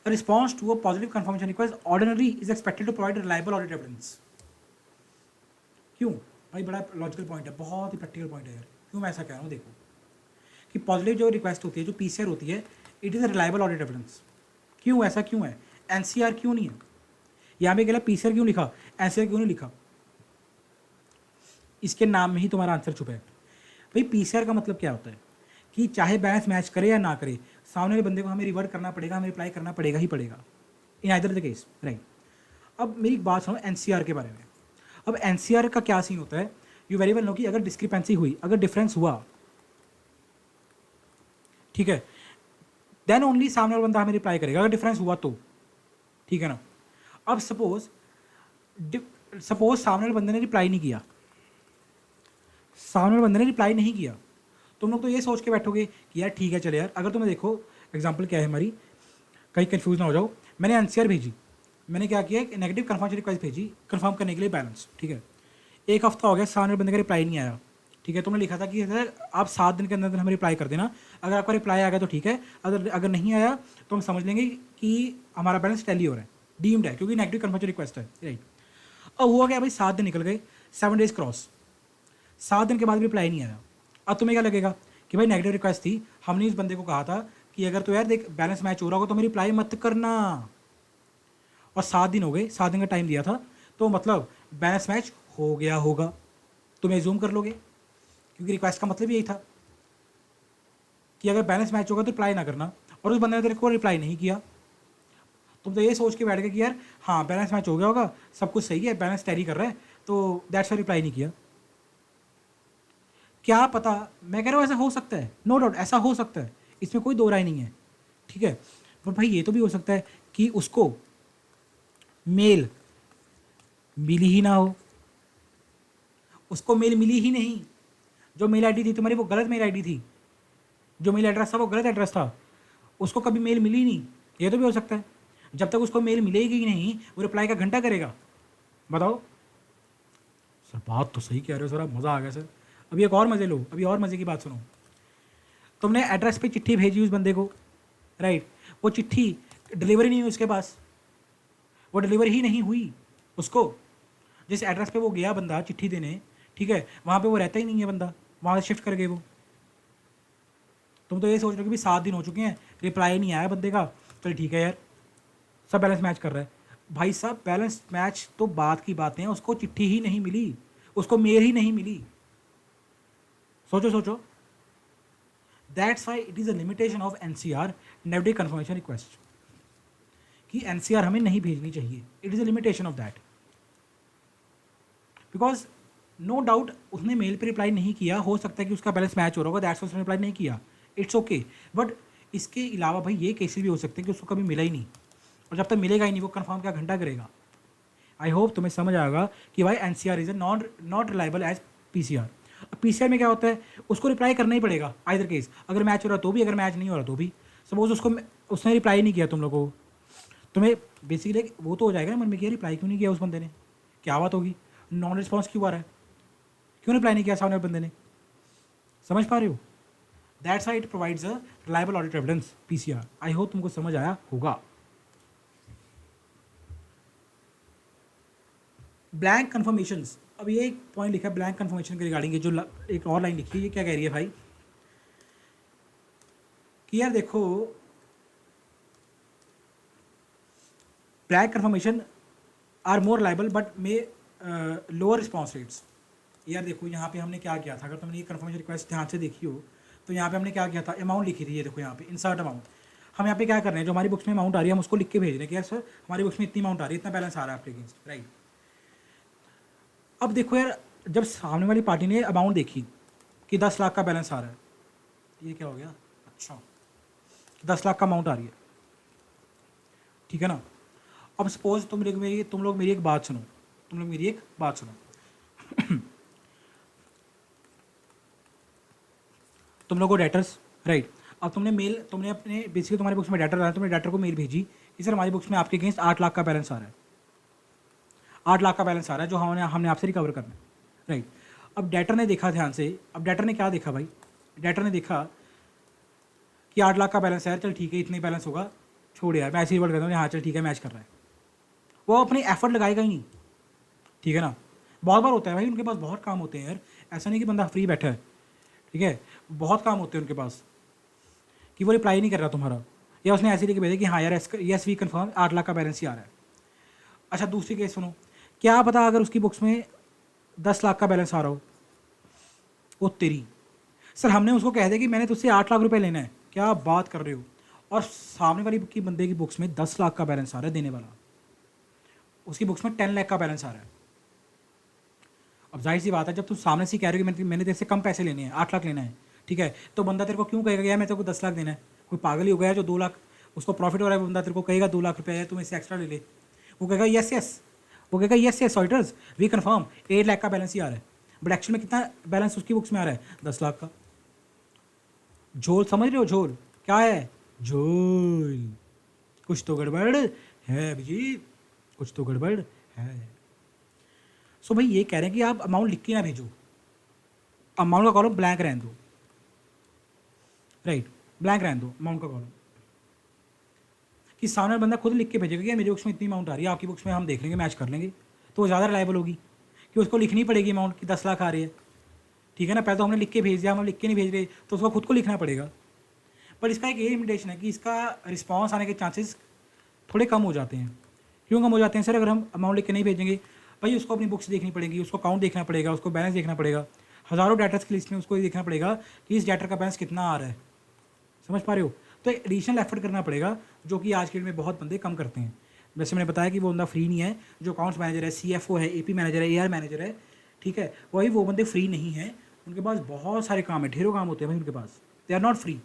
A response to a positive confirmation request ordinarily is expected to provide reliable audit evidence. क्यों भाई, बड़ा लॉजिकल पॉइंट है, बहुत ही प्रैक्टिकल पॉइंट है यार, क्यों मैं ऐसा कह रहा हूँ, देखो कि पॉजिटिव जो रिक्वेस्ट होती है, जो पीसीआर होती है, it is a reliable audit evidence. क्यों ऐसा क्यों है, एनसीआर क्यों नहीं है, यहाँ पे कहला पीसीआर क्यों लिखा, एनसीआर क्यों नहीं लिखा, इसके नाम में ही तुम्हारा आंसर छुपा है भाई। पीसीआर का मतलब क्या होता है कि चाहे बैलेंस मैच करे या ना करे, सामने वाले बंदे को हमें रिवर्ट करना पड़ेगा, हमें रिप्लाई करना पड़ेगा ही पड़ेगा, in either the case, right. अब मेरी बात सुनो एनसीआर के बारे में। अब एनसीआर का क्या सीन होता है, यू वेरी वेल नो कि अगर डिस्क्रिपेंसी हुई, अगर डिफरेंस हुआ, ठीक है, देन ओनली सामने वाला बंदा हमें रिप्लाई करेगा, अगर डिफरेंस हुआ तो, ठीक है ना। अब सपोज सामने वाले बंदे ने रिप्लाई नहीं किया, सामने वाले बंदे ने रिप्लाई नहीं किया, तुम लोग तो ये सोच के बैठोगे कि यार ठीक है चले यार, अगर तुम्हें देखो एग्जांपल क्या है हमारी, कहीं कंफ्यूज ना हो जाओ, मैंने एनसीआर भेजी, मैंने क्या किया, नेगेटिव कन्फर्मेशन रिक्वेस्ट भेजी कंफर्म करने के लिए बैलेंस, ठीक है, एक हफ्ता हो गया, सामने वाले बंदे का रिप्लाई नहीं आया, ठीक है, तुमने लिखा था कि सर आप 7 दिन के अंदर हमें रिप्लाई कर देना, अगर आपका रिप्लाई आ गया तो ठीक है, अगर नहीं आया तो हम समझ लेंगे कि हमारा बैलेंस टैली हो रहा है, डीम्ड है, क्योंकि नेगेटिव कन्फर्मेशन रिक्वेस्ट है, राइट। अब हुआ क्या भाई, 7 दिन निकल गए, 7 डेज क्रॉस, 7 दिन के बाद भी रिप्लाई नहीं आया। अब तुम्हें क्या लगेगा कि भाई नेगेटिव रिक्वेस्ट थी, हमने इस बंदे को कहा था कि अगर तो यार देख बैलेंस मैच हो रहा होगा तो हमें रिप्लाई मत करना, और 7 दिन हो गए, 7 दिन का टाइम दिया था, तो मतलब बैलेंस मैच हो गया होगा, तुम एज्यूम कर लोगे, क्योंकि रिक्वेस्ट का मतलब यही था कि अगर बैलेंस मैच होगा तो रिप्लाई ना करना, और उस बंदे ने तेरे को रिप्लाई नहीं किया, तुम तो ये सोच के बैठ गए कि यार हाँ बैलेंस मैच हो गया होगा, सब कुछ सही है, बैलेंस टैली कर रहा है, तो दैट्स वाई रिप्लाई नहीं किया। क्या पता, मैं कह रहा हूँ ऐसा हो सकता है, नो डाउट ऐसा हो सकता है, इसमें कोई दो राय नहीं है, ठीक है, पर भाई ये तो भी हो सकता है कि उसको मेल मिली ही ना हो, उसको मेल मिली ही नहीं, जो मेल आईडी थी तुम्हारी वो गलत मेल आईडी थी, जो मेल एड्रेस था वो गलत एड्रेस था, उसको कभी मेल मिली नहीं, ये तो भी हो सकता है। जब तक उसको मेल मिलेगी नहीं वो रिप्लाई का घंटा करेगा, बताओ सर, बात तो सही कह रहे हो सर, अब मज़ा आ गया सर। अभी एक और मज़े लो, अभी और मज़े की बात सुनो, तुमने एड्रेस पे चिट्ठी भेजी उस बंदे को, राइट, वो चिट्ठी डिलीवरी नहीं हुई उसके पास, वो डिलीवर ही नहीं हुई उसको, जिस एड्रेस पे वो गया बंदा चिट्ठी देने, ठीक है, वहाँ पे वो रहता ही नहीं है बंदा, वहाँ से शिफ्ट कर गए वो, तुम तो ये सोच रहे हो कि 7 दिन हो चुके हैं, रिप्लाई नहीं आया बंदे का, चल ठीक है यार सब बैलेंस मैच कर रहा है, भाई साहब बैलेंस मैच तो बात की बातें हैं, उसको चिट्ठी ही नहीं मिली, उसको मेल ही नहीं मिली, सोचो सोचो, that's why it is a limitation of NCR, negative confirmation request, कि एनसीआर हमें नहीं भेजनी चाहिए, it is a limitation of that, because no doubt उसने मेल पे रिप्लाई नहीं किया, हो सकता है कि उसका बैलेंस मैच हो रहा होगा, दैट्स वाई उसने रिप्लाई नहीं किया, इट्स ओके, बट इसके अलावा भाई ये केसेस भी हो सकते हैं कि उसको कभी मिला ही नहीं, और जब तक मिलेगा ही नहीं वो कन्फर्म क्या घंटा करेगा। आई होप तुम्हें समझ आएगा कि भाई NCR is not reliable as PCR. अब पीसीआर में क्या होता है, उसको रिप्लाई करना ही पड़ेगा आइदर केस, अगर मैच हो रहा तो भी, अगर मैच नहीं हो रहा तो भी। सपोज उसने रिप्लाई नहीं किया तुम लोगों को, तुम्हें बेसिकली वो तो हो जाएगा ना मन में कि रिप्लाई क्यों नहीं किया उस बंदे ने, क्या बात होगी, नॉन रिस्पॉन्स क्यों आ रहा है, क्यों रिप्लाई नहीं किया सामने बंदे ने, समझ पा रहे हो, that's why it provides a reliable audit evidence PCR. I hope तुमको समझ आया होगा। ब्लैंक कन्फर्मेशंस, अब ये एक पॉइंट लिखा है ब्लैंक कन्फर्मेशन के रिगार्डिंग, ये जो एक और लाइन लिखी है, ये क्या कह रही है भाई कि यार देखो blank confirmation are more liable but may lower response rates. यार देखो यहाँ पे हमने क्या किया था, अगर तुमने ये कन्फर्मेशन रिक्वेस्ट ध्यान से देखी हो तो यहाँ पे हमने क्या किया था, अमाउंट लिखी थी, ये देखो यहाँ पे इंसर्ट अमाउंट, हम यहाँ पे क्या कर रहे हैं, जो हमारी बुक्स में अमाउंट आ रही है हम उसको लिख के भेज रहे हैं कि यार सर हमारी बुक्स में इतनी अमाउंट आ रही है, इतना बैलेंस आ रहा है आपके अगेंस्ट, राइट। अब देखो यार, जब सामने वाली पार्टी ने अमाउंट देखी कि 10 लाख का बैलेंस आ रहा है, ये क्या हो गया, अच्छा 10 लाख का अमाउंट आ रही है, ठीक है ना। अब सपोज तुम लोग मेरी एक बात सुनो, तुम लोग को डेटर्स, राइट। अब तुमने अपने बेसिकली तुम्हारी बुक्स में डेटर आया, तुमने डेटर को मेल भेजी कि सर हमारी बुक्स में आपके अगेंस्ट 8 लाख का बैलेंस आ रहा है, 8 लाख का बैलेंस आ रहा है जो हमने आपसे रिकवर करना है, राइट। अब डेटर ने देखा ध्यान से, अब डेटर ने क्या देखा भाई, डेटर ने देखा कि 8 लाख का बैलेंस है, चल ठीक है इतने बैलेंस होगा, छोड़ यार मैं ऐसे ही वर्ड करता हूँ, हाँ चल ठीक है मैच कर रहा है, वो अपनी एफर्ट लगाएगा ही नहीं, ठीक है ना। बहुत बार होता है भाई, उनके पास बहुत काम होते हैं यार, ऐसा नहीं कि बंदा फ्री बैठा है, ठीक है, बहुत काम होते हैं उनके पास, कि वो रिप्लाई नहीं कर रहा तुम्हारा, या उसने ऐसे लिख भेजा कि हाँ यार यस वी कन्फर्म 8 लाख का बैलेंस ही आ रहा है। अच्छा दूसरी केस सुनो, क्या पता अगर उसकी बुक्स में 10 लाख का बैलेंस आ रहा हो, वो तेरी, सर हमने उसको कह दिया कि मैंने तुझसे 8 लाख रुपए लेना है, क्या बात कर रहे हो, और सामने वाली की बंदे की बुक्स में 10 लाख का बैलेंस आ रहा है, देने वाला उसकी बुक्स में 10 लाख का बैलेंस आ रहा है। अब जाहिर सी बात है, जब तुम सामने से कह रहे हो कि मैंने तेरे से कम पैसे लेने हैं, 8 लाख लेना है, ठीक है, तो बंदा तेरे को क्यों कहेगा यार मैं तेरे को 10 लाख देना है, कोई पागल ही हो गया है जो 2 लाख उसको प्रॉफिट हो रहा है, बंदा तेरे को कहेगा 2 लाख रुपये है तुम इससे एक्स्ट्रा ले ले, वो कहेगा यस यस, वो कहेगा yes yes auditors we confirm 8 lakh का बैलेंस ही आ रहा है, बट एक्चुअल में कितना बैलेंस उसकी बुक्स में आ रहा है, 10 लाख का। झोल समझ रहे हो, झोल क्या है, झोल, कुछ तो गड़बड़ है अभिजीत, कुछ तो गड़बड़ है। सो भाई ये कह रहे हैं कि आप अमाउंट लिख के ना भेजो, अमाउंट का कॉलम ब्लैंक रहने दो, राइट, ब्लैंक रहने दो अमाउंट का कॉलम, कि सामने बंदा खुद लिख के भेजेगा कि मेरी बुक्स में इतनी अमाउंट आ रही है, आपकी बुक्स में हम देख लेंगे मैच कर लेंगे, तो वो ज़्यादा रिलायबल होगी कि उसको लिखनी पड़ेगी अमाउंट कि 10 लाख आ रही है, ठीक है ना। पहले तो हमने लिख के भेज दिया, हम लिख के नहीं भेज रहे तो उसको खुद को लिखना पड़ेगा। पर इसका एक ये लिमिटेशन है कि इसका रिस्पॉन्स आने के चांसेस थोड़े कम हो जाते हैं। क्यों कम हो जाते हैं सर, अगर हम अमाउंट लिख के नहीं भेजेंगे, भाई उसको अपनी बुक्स देखनी पड़ेगी, उसको अकाउंट देखना पड़ेगा, उसको बैलेंस देखना पड़ेगा, हज़ारों डाटास की लिस्ट में उसको ये देखना पड़ेगा कि इस डाटा का बैलेंस कितना आ रहा है, समझ पा रहे हो। तो एडिशनल एफर्ट करना पड़ेगा, जो कि आज के डेट में बहुत बंदे कम करते हैं। वैसे मैंने बताया कि वो बंदा फ्री नहीं है, जो अकाउंट्स मैनेजर है, CFO है, AP मैनेजर है, AR मैनेजर है, ठीक है, वही वो बंदे फ्री नहीं है, उनके पास बहुत सारे काम है, ढेरों काम होते हैं भाई उनके पास, दे आर नॉट फ्री।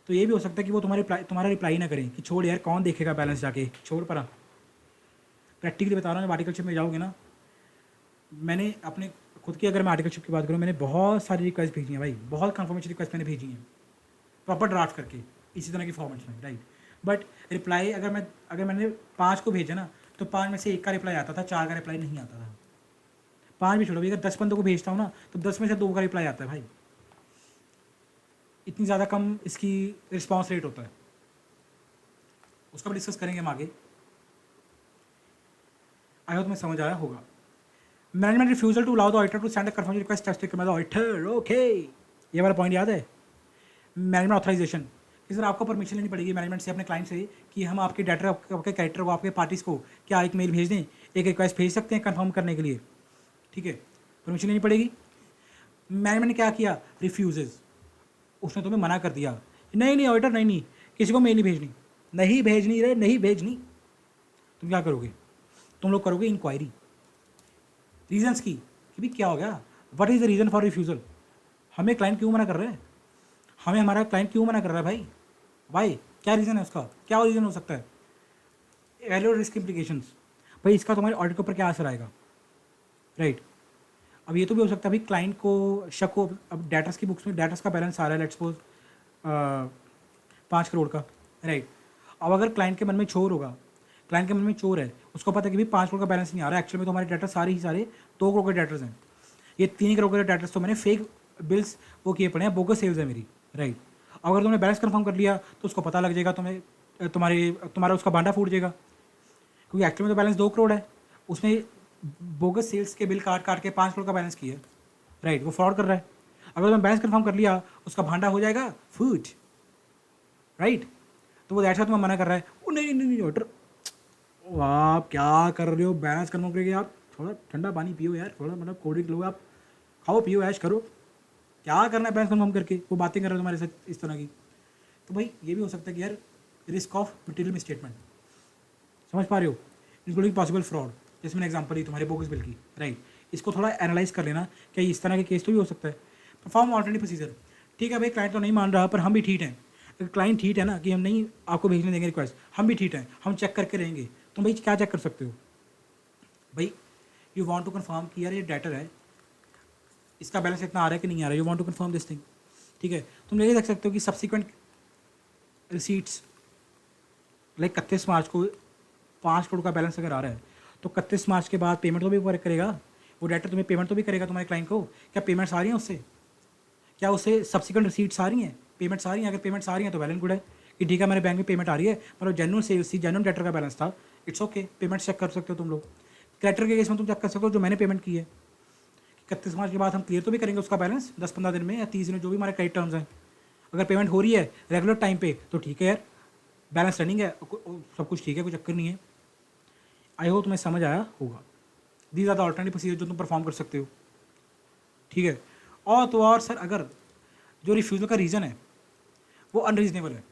तो ये भी हो सकता है कि वो तुम्हारा रिप्लाई ना करें कि छोड़ यार कौन देखेगा बैलेंस, जाके छोड़ परा। प्रैक्टिकली बता रहा हूँ, जब आर्टिकलशिप में जाओगे ना, मैंने अपने खुद की अगर मैं आर्टिकलशिप की बात करूँ, मैंने बहुत सारी रिक्वेस्ट भेजी हैं भाई, बहुत कन्फर्मेशन रिक्वेस्ट मैंने भेजी हैं प्रॉपर ड्राफ्ट करके इसी तरह की फॉर्मेट्स में, राइट। बट रिप्लाई अगर मैंने 5 को भेजा ना, तो 5 में से 1 का रिप्लाई आता था, 4 का रिप्लाई नहीं आता था। 5 भी छोड़ो, अगर 10 बंदों को भेजता हूँ ना, तो 10 में से 2 का रिप्लाई आता है भाई, इतनी ज़्यादा कम इसकी रिस्पॉन्स रेट होता है। उसका भी डिस्कस करेंगे हम आगे, आई होप तुम्हें समझ आया होगा। Management refusal to allow the auditor to send a confirmation request test by the auditor, okay, ये वाला पॉइंट याद है। मैनेजमेंट ऑथराइजेशन, कि सर आपको परमिशन लेनी पड़ेगी मैनेजमेंट से, अपने क्लाइंट से, कि हम आपके डाटा, आपके कैरेक्टर को, आपके पार्टीज़ को क्या एक मेल भेज दें, एक रिक्वेस्ट भेज सकते हैं कन्फर्म करने के लिए, ठीक है, परमिशन लेनी पड़ेगी। मैनेजमेंट ने क्या किया, रिफ्यूजेज, उसने तुम्हें मना कर दिया, नहीं नहीं ऑडिटर नहीं नहीं, किसी को मेल नहीं भेजनी, नहीं भेजनी रे, नहीं भेजनी। तुम क्या करोगे, तुम लोग करोगे इंक्वायरी रीजंस की, कि भाई क्या हो गया, what is the reason for refusal, हमें क्लाइंट क्यों मना कर रहे हैं, हमें हमारा क्लाइंट क्यों मना कर रहा है भाई, भाई क्या रीज़न है उसका, क्या रीज़न हो सकता है, वैल्यू रिस्क इम्प्लीकेशंस, भाई इसका तुम्हारे ऑडिट के ऊपर क्या असर आएगा, राइट। अब ये तो भी हो सकता है भाई क्लाइंट को शक हो, अब डाटास की बुक्स में डाटास का बैलेंस आ रहा है, लेट्स सपोज 5 करोड़ का, राइट। अब अगर क्लाइंट के मन में चोर होगा, क्लाइंट के मन में चोर है, उसको पता है कि भाई 5 करोड़ का बैलेंस नहीं आ रहा है, एक्चुअल में तो हमारे डाटा सारे ही सारे 2 करोड़ के डाटर्स हैं, ये 3 करोड़ के डाटर्स तो मैंने फेक बिल्स वो किए पड़े हैं, बोगस सेल्स है मेरी, राइट। अगर तुमने बैलेंस कंफर्म कर लिया तो उसको पता लग जाएगा, तुम्हारा उसका भांडा फूट जाएगा, क्योंकि एक्चुअल में तो बैलेंस 2 करोड़ है, उसने बोगस सेल्स के बिल काट काट के 5 करोड़ का बैलेंस किया, राइट, वो फ्रॉड कर रहा है। अगर तुमने बैलेंस कंफर्म कर लिया, उसका भांडा हो जाएगा फूट, राइट। तो वो ऐसा तुम्हें मना कर रहा है, वो नहीं नहीं नहीं ऑर्डर, आप क्या कर रहे हो, बैलेंस कंफर्म करके आप थोड़ा ठंडा पानी पियो यार, थोड़ा मतलब कोल्ड ड्रिंक लो, आप खाओ पियो ऐश करो, क्या करना है बैलेंस कंफर्म करके, वो बातें कर रहे हो तुम्हारे साथ इस तरह की, तो भाई ये भी हो सकता है कि यार रिस्क ऑफ मटेरियल मिसस्टेटमेंट, समझ पा रहे हो, इंक्लूडिंग पॉसिबल फ्रॉड, जैसे मैंने एग्जांपल दी तुम्हारे बोगस बिल की, राइट। इसको थोड़ा एनालाइज कर लेना, क्या इस तरह के केस तो भी हो सकता है। परफॉर्म ऑल्टरनेटिव प्रोसीजर, ठीक है भाई क्लाइंट तो नहीं मान रहा, पर हम भी ठीक हैं, अगर क्लाइंट ठीक है ना कि हम नहीं आपको भेजने देंगे रिक्वेस्ट, हम भी ठीक हैं, हम चेक करके रहेंगे, तो भाई क्या चेक कर सकते हो भाई, यू वांट टू कंफर्म कि यार ये डेटर है, इसका बैलेंस इतना आ रहा है कि नहीं आ रहा है, you want to confirm this thing, ठीक है। तुम ये देख सकते हो कि सब्सिक्वेंट रिसीट्स लाइक 31 मार्च को 5 करोड़ का बैलेंस अगर आ रहा है, तो 31 मार्च के बाद पेमेंट तो भी वर्क करेगा, वो डेटर तुम्हें पेमेंट तो भी करेगा तुम्हारे क्लाइंट को, क्या पेमेंट्स आ रही हैं उससे, क्या उससे सब्सिक्वेंट रिसीट्स आ रही हैं, पेमेंट्स आ रही हैं, अगर पेमेंट्स आ रही हैं तो वेल एंड गुड है कि ठीक है मेरे बैंक में पेमेंट आ रही है, पर जेन्युइन सेल्स थी, जेन्युइन डेटर का बैलेंस था, इट्स ओके, पेमेंट चेक कर सकते हो तुम लोग। क्रेडिटर के केस में तुम चेक कर सकते हो जो मैंने पेमेंट की है, 31 मार्च के बाद हम क्लियर तो भी करेंगे उसका बैलेंस 10-15 दिन में या 30 दिन में, जो भी हमारे क्रेडिट टर्म्स हैं, अगर पेमेंट हो रही है रेगुलर टाइम पे तो ठीक है यार, बैलेंस रनिंग है, सब कुछ ठीक है, कोई चक्कर नहीं है। आई होप तुम्हें समझ आया होगा। These are the alternative procedure जो तुम परफॉर्म कर सकते हो, ठीक है। और तो और सर अगर जो रिफ्यूज़ल का रीज़न है वो अनरीजनेबल है,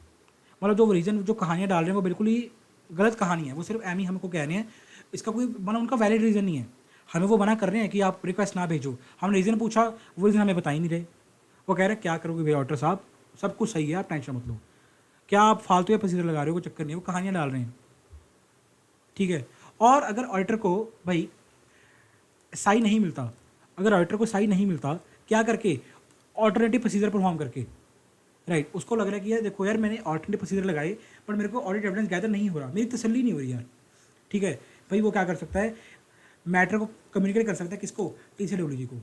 मतलब जो रीज़न जो कहानियाँ डाल रहे हैं वो बिल्कुल ही गलत कहानी है, वो सिर्फ एम ही हमको कह रहे हैं, इसका कोई मतलब उनका वैलिड रीज़न नहीं है, हमें वो मना कर रहे हैं कि आप रिक्वेस्ट ना भेजो, हमने रीज़न पूछा वो रीज़न हमें बता ही नहीं रहे, वो कह रहे हैं क्या करोगे भैया ऑडिटर साहब, सब कुछ सही है आप टेंशन मत लो, क्या आप फालतू या प्रोसीजर लगा रहे हो, कोई चक्कर नहीं है, वो कहानियाँ डाल रहे हैं, ठीक है। और अगर ऑडिटर को भाई सही नहीं मिलता, अगर ऑडिटर को सही नहीं मिलता, क्या करके, ऑल्टरनेटिव प्रोसीजर परफॉर्म करके, राइट, उसको लग रहा है कि यार देखो यार मैंने ऑल्टरनेटिव प्रोसीजर लगाए पर मेरे को ऑडिट एविडेंस गैदर नहीं हो रहा, मेरी तसल्ली नहीं हो रही यार, ठीक है भाई, वो क्या कर सकता है, मैटर को कम्युनिकेट कर सकता है किसको, TCWG को।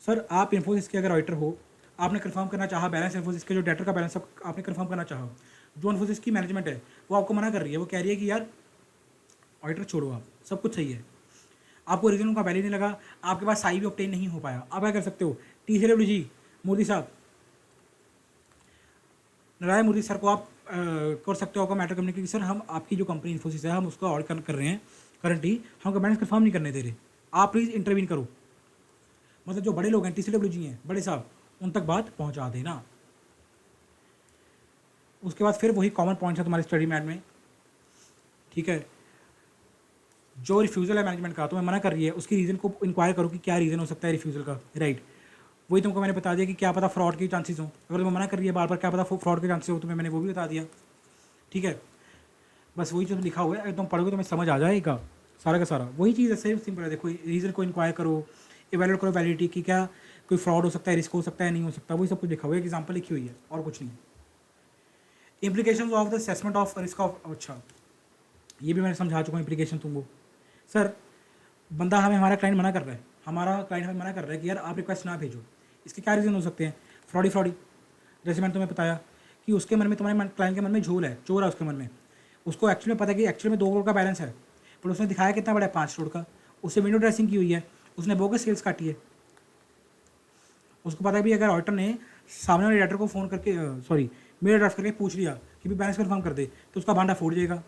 सर आप इन्फोसिस के अगर ऑडिटर हो, आपने कंफर्म करना चाहा बैलेंस, इन्फोसिस के जो डेटर का बैलेंस आपने कंफर्म करना चाहा, जो इन्फोसिस की मैनेजमेंट है वो आपको मना कर रही है, वो कह रही है कि यार ऑडिटर छोड़ो, आप सब कुछ सही है, आपको रीजन उनका वैलिड नहीं लगा, आपके पास साई भी ऑब्टेन नहीं हो पाया, आप क्या कर सकते हो, TCWG मोदी साहब, नारायण मोदी सर को आप कर सकते हो, आपका मैटर कम्युनिकेट कि सर हम आपकी जो कंपनी इन्फोसिस है हम उसका ऑडिट कर रहे हैं करंटली, हम बैलेंस कंफर्म नहीं करने दे रहे, आप प्लीज़ इंटरवीन करो, मतलब जो बड़े लोग हैं TCWG हैं बड़े साहब, उन तक बात पहुंचा देना। उसके बाद फिर वही कॉमन पॉइंट्स है तुम्हारे स्टडी मैट में, ठीक है, जो रिफ्यूज़ल है मैनेजमेंट का तुम्हें मना कर रही है, उसकी रीज़न को इंक्वायर करो कि क्या रीज़न हो सकता है रिफ्यूज़ल का, राइट। वही तुमको मैंने बता दिया कि क्या पता फ्रॉड के चांसेस हो, अगर तुम्हें मना कर रही है बार बार, क्या पता फ्रॉड के चांसेस हो, तुम्हें मैंने वो भी बता दिया, ठीक है। बस वही जो लिखा हुआ है, अगर तुम पढ़ोगे तुम्हें समझ आ जाएगा सारा का सारा, वही चीज़ है, सेम सिंपल है, देखो रीज़न को इंक्वायर करो, इवैल्यूएट करो वैलिडिटी की, क्या कोई फ्रॉड हो सकता है, रिस्क हो सकता है, नहीं हो सकता, वही सब कुछ लिखा हुआ है, एग्जाम्पल लिखी हुई है और कुछ नहीं। Implication of the assessment of risk of, अच्छा ये भी मैंने समझा चुका हूँ इम्प्लीकेशन तुमको। सर बंदा हमें, हमारा क्लाइंट मना कर रहा है, हमारा क्लाइंट हमें मना कर रहा है कि यार आप रिक्वेस्ट ना भेजो, इसके क्या रीज़न हो सकते हैं, फ्रॉडी, जैसे मैंने तुम्हें बताया कि उसके मन में, तुम्हारे क्लाइंट के मन में झोल है, चोर है उसके मन में, उसको एक्चुअली में पता है कि एक्चुअली में 2 करोड़ का बैलेंस है, पर उसने दिखाया कितना बड़ा है, 5 करोड़ का, उससे विंडो ड्रेसिंग की हुई है, उसने बोगस सेल्स काटी है, उसको पता है भी अगर ऑडिटर ने सामने वाले डायरेक्टर को फ़ोन करके सॉरी मेल ड्राफ्ट करके पूछ लिया कि भी बैलेंस कन्फर्म कर दे, तो उसका भांडा फूट जाएगा,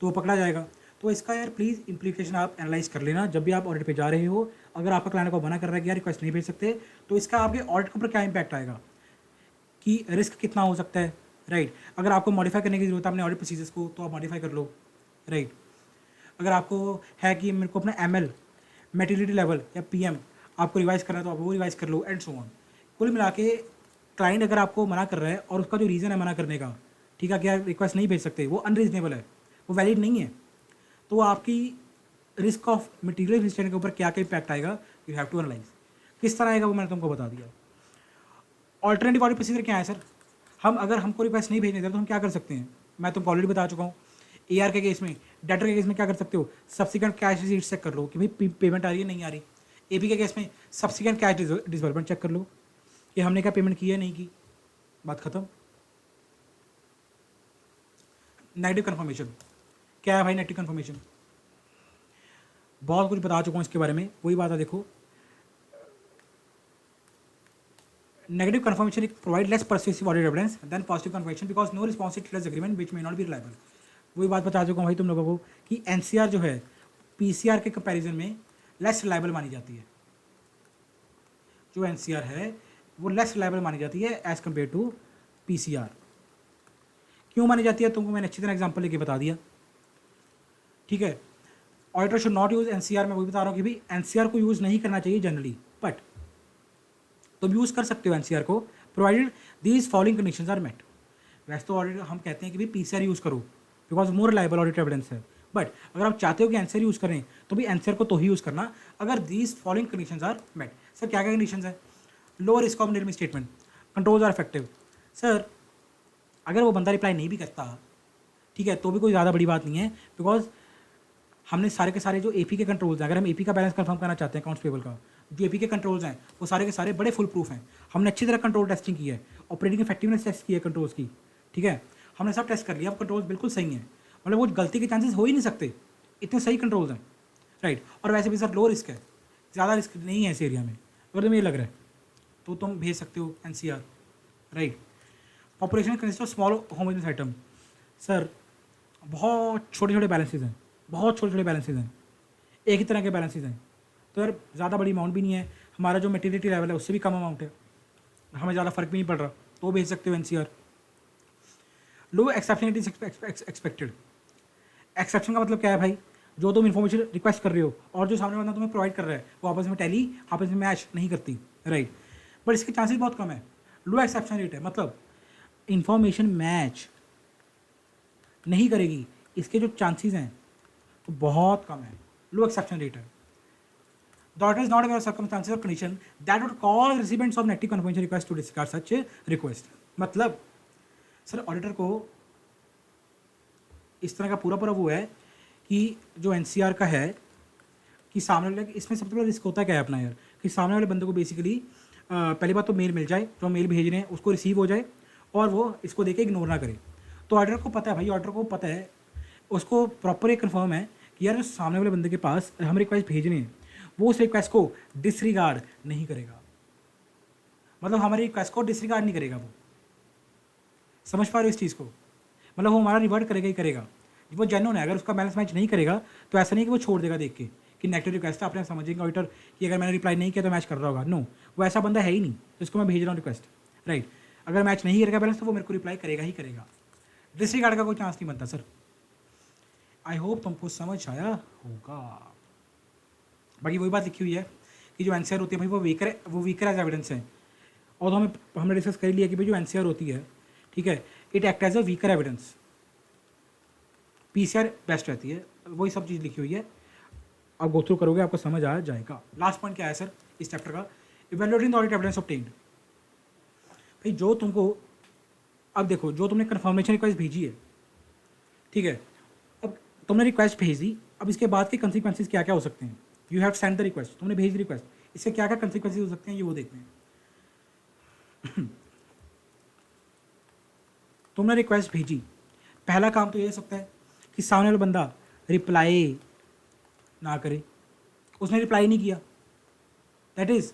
तो वो पकड़ा जाएगा। तो इसका यार प्लीज़ इंप्लीकेशन आप एनालाइज कर लेना जब भी आप ऑडिट पे जा रहे हो, अगर आपका क्लाइंट को मना कर रहा है कि यार रिक्वेस्ट नहीं भेज सकते, तो इसका आपके ऑडिट के ऊपर क्या इंपैक्ट आएगा, कि रिस्क कितना हो सकता है, राइट। अगर आपको मॉडिफाई करने की ज़रूरत है अपने ऑडिट प्रोसीजर्स को, तो आप मॉडिफाई कर लो, राइट। अगर आपको है कि मेरे को अपना ML मेटिलिटी लेवल या PM आपको रिवाइज करना है तो आप वो रिवाइज कर लो, एंड सो ऑन। कुल मिला के क्लाइंट अगर आपको मना कर रहा है और उसका जो रीज़न है मना करने का, ठीक है, क्या रिक्वेस्ट नहीं भेज सकते, वो अनरीजनेबल है, वो वैलिड नहीं है, तो आपकी रिस्क ऑफ मटीरियल मिसस्टेटमेंट के ऊपर क्या क्या इम्पैक्ट आएगा, यू हैव टू एनालाइज। किस तरह आएगा वो मैंने तुमको बता दिया। ऑल्टरनेटिव ऑडिट प्रोसीजर क्या है सर, हम अगर हमको रिक्वेस्ट नहीं भेजने देते तो हम क्या कर सकते हैं, मैं तुमको ऑलरेडी बता चुका हूँ। AR के केस में, डेटर के केस में क्या कर सकते हो, सब्सिक्वेंट कैश रिसीट चेक कर लो कि भाई पेमेंट आ रही है नहीं आ रही। AP के केस में सब्सिक्वेंट कैश डिसबर्समेंट चेक कर लो कि हमने क्या पेमेंट की है नहीं की, बात खत्म। नेगेटिव कन्फर्मेशन क्या है भाई, नेगेटिव कन्फर्मेशन बहुत कुछ बता चुका हूँ इसके बारे में, वही बात है, देखो negative confirmation provide less persuasive audit evidence than positive confirmation because no responsive clear agreement which may not be reliable. वही बात बता चुका हूँ भाई तुम लोगों को कि NCR जो है PCR के कंपैरिजन में लेस रिलायबल मानी जाती है, जो NCR है वो लेस रिलायबल मानी जाती है एज कम्पेयर टू पीसीआर क्यों मानी जाती है तुमको मैंने अच्छी तरह एग्जांपल लेके बता दिया, ठीक है। Auditor should not use NCR, मैं वही बता रहा हूँ कि भाई एनसीआर को यूज़ नहीं करना चाहिए जनरली, बट तुम यूज़ कर सकते हो एनसीआर को provided these following conditions are met. वैसे तो ऑडिट हम कहते हैं कि भाई पीसीआर यूज़ करो because more reliable audit evidence है, बट अगर आप चाहते हो कि एनसीआर यूज़ करें तो भी एनसीआर को तो ही यूज़ करना अगर these following conditions are met. Sir क्या क्या कंडीशंस है? Low risk of net statement, controls are effective. Sir अगर वो बंदा रिप्लाई नहीं भी करता, ठीक है, तो भी कोई ज़्यादा बड़ी बात नहीं है, बिकॉज हमने सारे के सारे जो एपी के कंट्रोल्स हैं, अगर हम एपी का बैलेंस कंफर्म करना चाहते हैं अकाउंट्स पेबल का, जो एपी के कंट्रोल्स हैं वो सारे के सारे बड़े फुल प्रूफ हैं। हमने अच्छी तरह कंट्रोल टेस्टिंग की है, ऑपरेटिंग इफेक्टिवनेस टेस्ट की है कंट्रोल्स की, ठीक है, हमने सब टेस्ट कर लिया, अब कंट्रोल्स बिल्कुल सही हैं, मतलब वो गलती के चांसेस हो ही नहीं सकते, इतने सही कंट्रोल्स हैं, राइट। और वैसे भी सर लो रिस्क है, ज़्यादा रिस्क नहीं है इस एरिया में, अगर तुम्हें ये लग रहा है तो तुम भेज सकते हो NCR, right. Population consist of small homogeneous item. Sir बहुत छोटे छोटे बैलेंसेज हैं, बहुत छोटे छोटे बैलेंसेज हैं, एक ही तरह के बैलेंसेज हैं, तो यार ज़्यादा बड़ी अमाउंट भी नहीं है, हमारा जो मेटेरियलिटी लेवल है उससे भी कम अमाउंट है, हमें ज़्यादा फर्क भी नहीं पड़ रहा, तो भेज सकते हो एनसीआर। लो एक्सेप्शनलिटी एक्सपेक्टेड। एक्सेप्शन का मतलब क्या है भाई? जो तुम इन्फॉर्मेशन रिक्वेस्ट कर रहे हो और जो सामने वाला तुम्हें प्रोवाइड कर रहा है वो आपस में टैली, आपस में मैच नहीं करती, राइट। बट इसके चांसेस बहुत कम है, लो एक्सेप्शन रेट है, मतलब इंफॉर्मेशन मैच नहीं करेगी, इसके जो चांसेस हैं वो बहुत कम है, लो एक्सेप्शन रेट है। The auditor is not aware of circumstances or condition that would cause recipients of negative confirmation request to disregard such a request। मतलब सर ऑडिटर को इस तरह का पूरा पूरा वो है कि जो एनसीआर का है कि सामने वाले, इसमें सबसे बड़ा रिस्क होता है क्या है अपना यार, कि सामने वाले बंदे को बेसिकली पहली बात तो मेल मिल जाए, जो मेल भेज रहे हैं उसको रिसीव हो जाए और वो इसको देके इग्नोर ना करे। तो ऑडिटर को पता है भाई, ऑडिटर को पता है, उसको प्रॉपर एक कन्फर्म है कि यार जो सामने वाले बंदे के पास हम रिक्वेस्ट भेजने हैं वो उस रिक्वेस्ट को डिसरिगार्ड नहीं करेगा, मतलब हमारी रिक्वेस्ट को डिसरिगार्ड नहीं करेगा वो। समझ पा रहे हो इस चीज़ को? मतलब वो हमारा रिवर्ट करेगा ही करेगा, वो जेन्युइन है। अगर उसका बैलेंस मैच नहीं करेगा तो ऐसा नहीं कि वो छोड़ देगा देख के कि नेगेटिव रिक्वेस्ट है, अपने समझेंगे ऑडिटर कि अगर मैंने रिप्लाई नहीं किया तो मैच कर रहा होगा, नो, वो ऐसा बंदा है ही नहीं, तो इसको मैं भेज रहा हूँ रिक्वेस्ट, राइट। अगर मैच नहीं करेगा बैलेंस तो वो मेरे को रिप्लाई करेगा ही करेगा, डिसरिगार्ड का कोई चांस नहीं बनता सर। आई होप तुमको समझ आया होगा। बाकी वही बात लिखी हुई है कि जो एनसीआर होती है भाई वो वीकर एज एविडेंस है, और तो हमने डिस्कस कर लिया कि भाई जो एनसीआर होती है, ठीक है, it act as a weaker evidence, PCR best रहती है, वही सब चीज़ लिखी हुई है, आप गो थ्रू करोगे आपको समझ आ जाएगा। लास्ट पॉइंट क्या है सर इस चैप्टर का? Evaluating the audit evidence obtained. भाई जो तुमको, अब देखो, जो तुमने कन्फर्मेशन रिक्वेस्ट भेजी है, ठीक है, अब तुमने रिक्वेस्ट भेज दी, अब इसके बाद के कंसिक्वेंसेज क्या क्या हो सकते हैं? You have send the request, तुमने भेज रिक्वेस्ट, इससे क्या क्या कंसिक्वेंसेज हो सकते हैं ये वो देखते हैं। तुमने रिक्वेस्ट भेजी, पहला काम तो ये हो सकता है कि सामने वाला बंदा रिप्लाई ना करे, उसने रिप्लाई नहीं किया, that is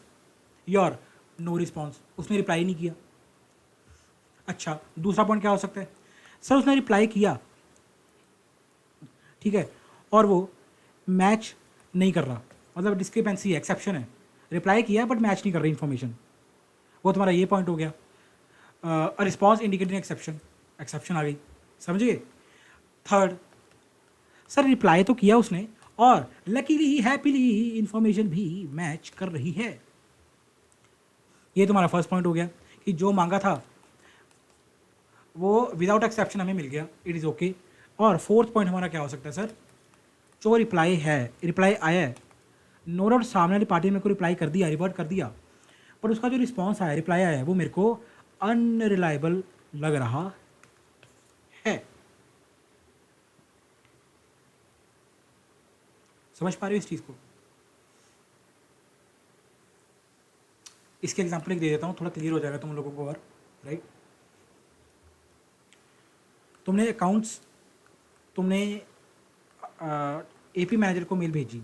your no response, उसने रिप्लाई नहीं किया। अच्छा, दूसरा पॉइंट क्या हो सकता है? सर उसने रिप्लाई किया, ठीक है, और वो मैच नहीं कर रहा, मतलब डिस्क्रिपेंसी है, एक्सेप्शन है, रिप्लाई किया बट मैच नहीं कर रही इन्फॉर्मेशन, वो तुम्हारा ये पॉइंट हो गया। रिस्पॉन्स इंडिकेटिंग एक्सेप्शन, एक्सेप्शन आ गई, समझिए। थर्ड, सर रिप्लाई तो किया उसने और लकीली हैप्पीली इन्फॉर्मेशन भी मैच कर रही है, ये तुम्हारा फर्स्ट पॉइंट हो गया कि जो मांगा था वो विदाउट एक्सेप्शन हमें मिल गया, इट इज़ ओके। और फोर्थ पॉइंट हमारा क्या हो सकता है सर? जो रिप्लाई है, रिप्लाई आया है, नो डाउट सामने वाली पार्टी ने मेरे को रिप्लाई कर दिया, रिवर्ट कर दिया, पर उसका जो रिस्पॉन्स आया, रिप्लाई आया है, वो मेरे को अनरिलायबल लग रहा है। समझ पा रहे हो इस चीज़ को? इसके एग्जाम्पल एक दे देता हूँ, थोड़ा क्लियर हो जाएगा तुम लोगों को और, राइट। तुमने अकाउंट्स, तुमने एपी मैनेजर को मेल भेजी,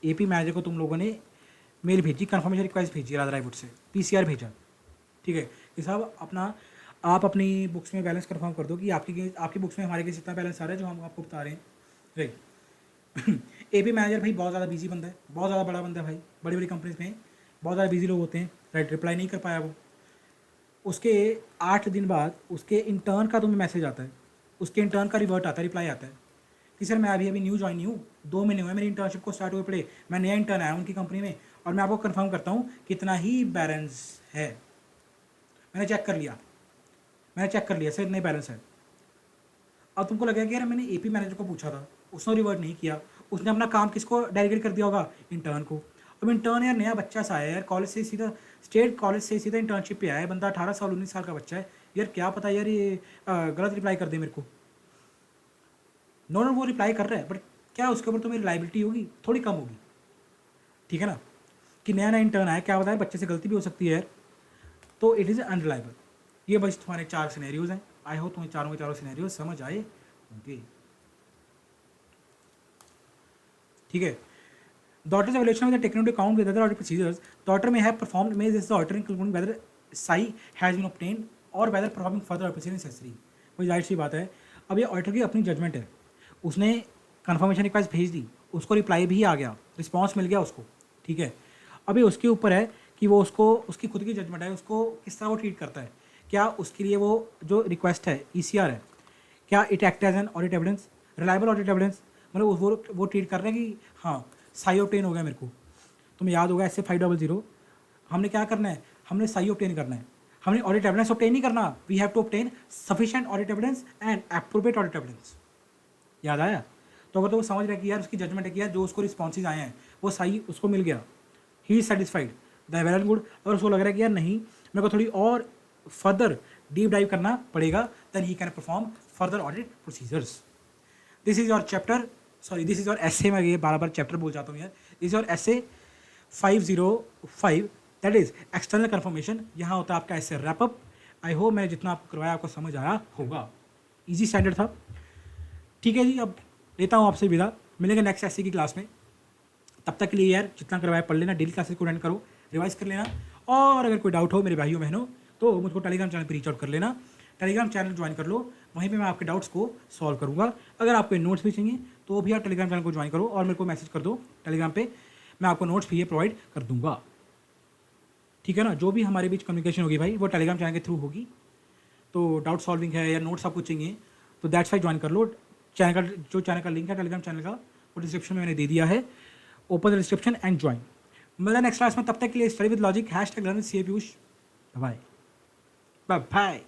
एपी मैनेजर को तुम लोगों ने मेल भेजी, कन्फर्मेशन रिक्वेस्ट भेजी राधा रायपुर से, पीसीआर भेजा, ठीक है कि साहब अपना, आप अपनी बुक्स में बैलेंस कंफर्म कर दो कि आपकी बुक्स में हमारे केस इतना बैलेंस आ रहा है जो हम आपको बता रहे हैं, राइट। एपी मैनेजर भाई बहुत ज़्यादा बिजी बंदा है, बहुत ज़्यादा बड़ा बंदा है भाई, बड़ी बड़ी कंपनीज में बहुत ज़्यादा बिजी लोग होते हैं, राइट, रिप्लाई नहीं कर पाया वो, उसके 8 दिन बाद उसके इंटर्न का तुम्हें मैसेज आता है, उसके इंटर्न का रिवर्ट आता है, रिप्लाई आता है कि सर मैं अभी अभी न्यू ज्वाइन हूँ, 2 महीने हुए मेरी इंटर्नशिप को स्टार्ट हुए पड़े, मैं नया इंटर्न आया उनकी कंपनी में और मैं आपको कंफर्म करता हूँ कितना ही बैलेंस है। मैंने चेक कर लिया सर इतना ही बैलेंस है। अब तुमको लगेगा कि यार मैंने एपी मैनेजर को पूछा था, उसने रिवर्ट नहीं किया, उसने अपना काम किसको डेलीगेट कर दिया होगा, इंटर्न को। अब इंटर्न यार नया बच्चा सा है यार, कॉलेज से सीधा स्टेट कॉलेज से सीधा इंटर्नशिप पे आया है बंदा, 18 साल 19 साल का बच्चा है यार, क्या पता यार ये गलत रिप्लाई कर दे मेरे को। नो वो रिप्लाई कर रहा है, बट क्या उसके ऊपर तो मेरी लाइबिलिटी होगी, थोड़ी कम होगी, ठीक है ना, कि नया नया इंटर्न आया, क्या पता है बच्चे से गलती भी हो सकती है यार, तो इट इज़ अनरिलायबल। ये बस तुम्हारे 4 सिनेरियोज हैं, आई होप तुम्हें चारों के चारों सिनेरियोज समझ आए होंगे, ठीक है। The auditor's evaluation was taken into account with other audit procedures. The auditor may have performed may this the auditor in concluding whether psi has been obtained or whether performing further audit procedure is necessary. कोई जाहिर सी बात है, अब ये auditor की अपनी judgement है, उसने कन्फर्मेशन रिक्वेस्ट भेज दी, उसको रिप्लाई भी आ गया, रिस्पॉन्स मिल गया उसको, ठीक है। अभी उसके ऊपर है कि वो उसको, उसकी खुद की जजमेंट है, उसको किस तरह वो ट्रीट करता है, क्या उसके लिए वो जो रिक्वेस्ट है ECR है, क्या it act as an audit evidence, reliable audit evidence, मतलब वो ट्रीट कर रहे हैं कि हाँ साई ऑब्टेन हो गया मेरे को। तुम्हें याद होगा ऐसे 500 हमने क्या करना है, हमने साई ऑब्टेन करना है, हमने ऑडिट एविडेंस ऑब्टेन नहीं करना, we have to obtain sufficient audit evidence and appropriate audit evidence. याद आया? तो अगर तो वो समझ रहे कि यार उसकी जजमेंट है कि यार जो उसको रिस्पॉन्सेज आए हैं वो सही उसको मिल गया, he is satisfied, the well and good. अगर उसको लग रहा है कि यार नहीं मेरे को थोड़ी और फर्दर डीप डाइव करना पड़ेगा, then he can perform further audit procedures. This is your chapter, sorry this is your SA, मैं ये बार बार चैप्टर बोल जाता हूँ यार, this is your SA 505, that is external confirmation. यहाँ होता है आपका ऐसे रैपअप। आई होप मैंने जितना आपको करवाया आपको समझ आया होगा, इजी स्टैंडर्ड था, ठीक है जी। अब लेता हूँ आपसे विदा, मिलेंगे नेक्स्ट एसे की क्लास में, तब तक के लिए यार जितना करवाया पढ़ लेना, डेली क्लासेस को अटेंड करो, रिवाइज कर लेना, और अगर कोई डाउट हो मेरे भाइयों बहनों तो मुझको टेलीग्राम चैनल पर रीच आउट कर लेना, टेलीग्राम चैनल ज्वाइन कर लो, वहीं पे मैं आपके डाउट्स को सॉल्व करूँगा। अगर आपको नोट्स भी चाहिए तो भी आप टेलीग्राम चैनल को ज्वाइन करो और मेरे को मैसेज कर दो टेलीग्राम पे, मैं आपको नोट्स भी ये प्रोवाइड कर दूंगा, ठीक है ना। जो भी हमारे बीच कम्युनिकेशन होगी भाई वो टेलीग्राम चैनल के थ्रू होगी। तो डाउट सॉल्विंग है या नोट्स आपको चाहिए तो दैट्स वाई ज्वाइन कर लो। चैनल का जो चैनल का लिंक है टेलीग्राम चैनल का वो डिस्क्रिप्शन में मैंने दे दिया है, open the description and join. मिलता नेक्स्ट क्लास में, तब तक के लिए study with logic, #learn with CA Piyush, bye bye.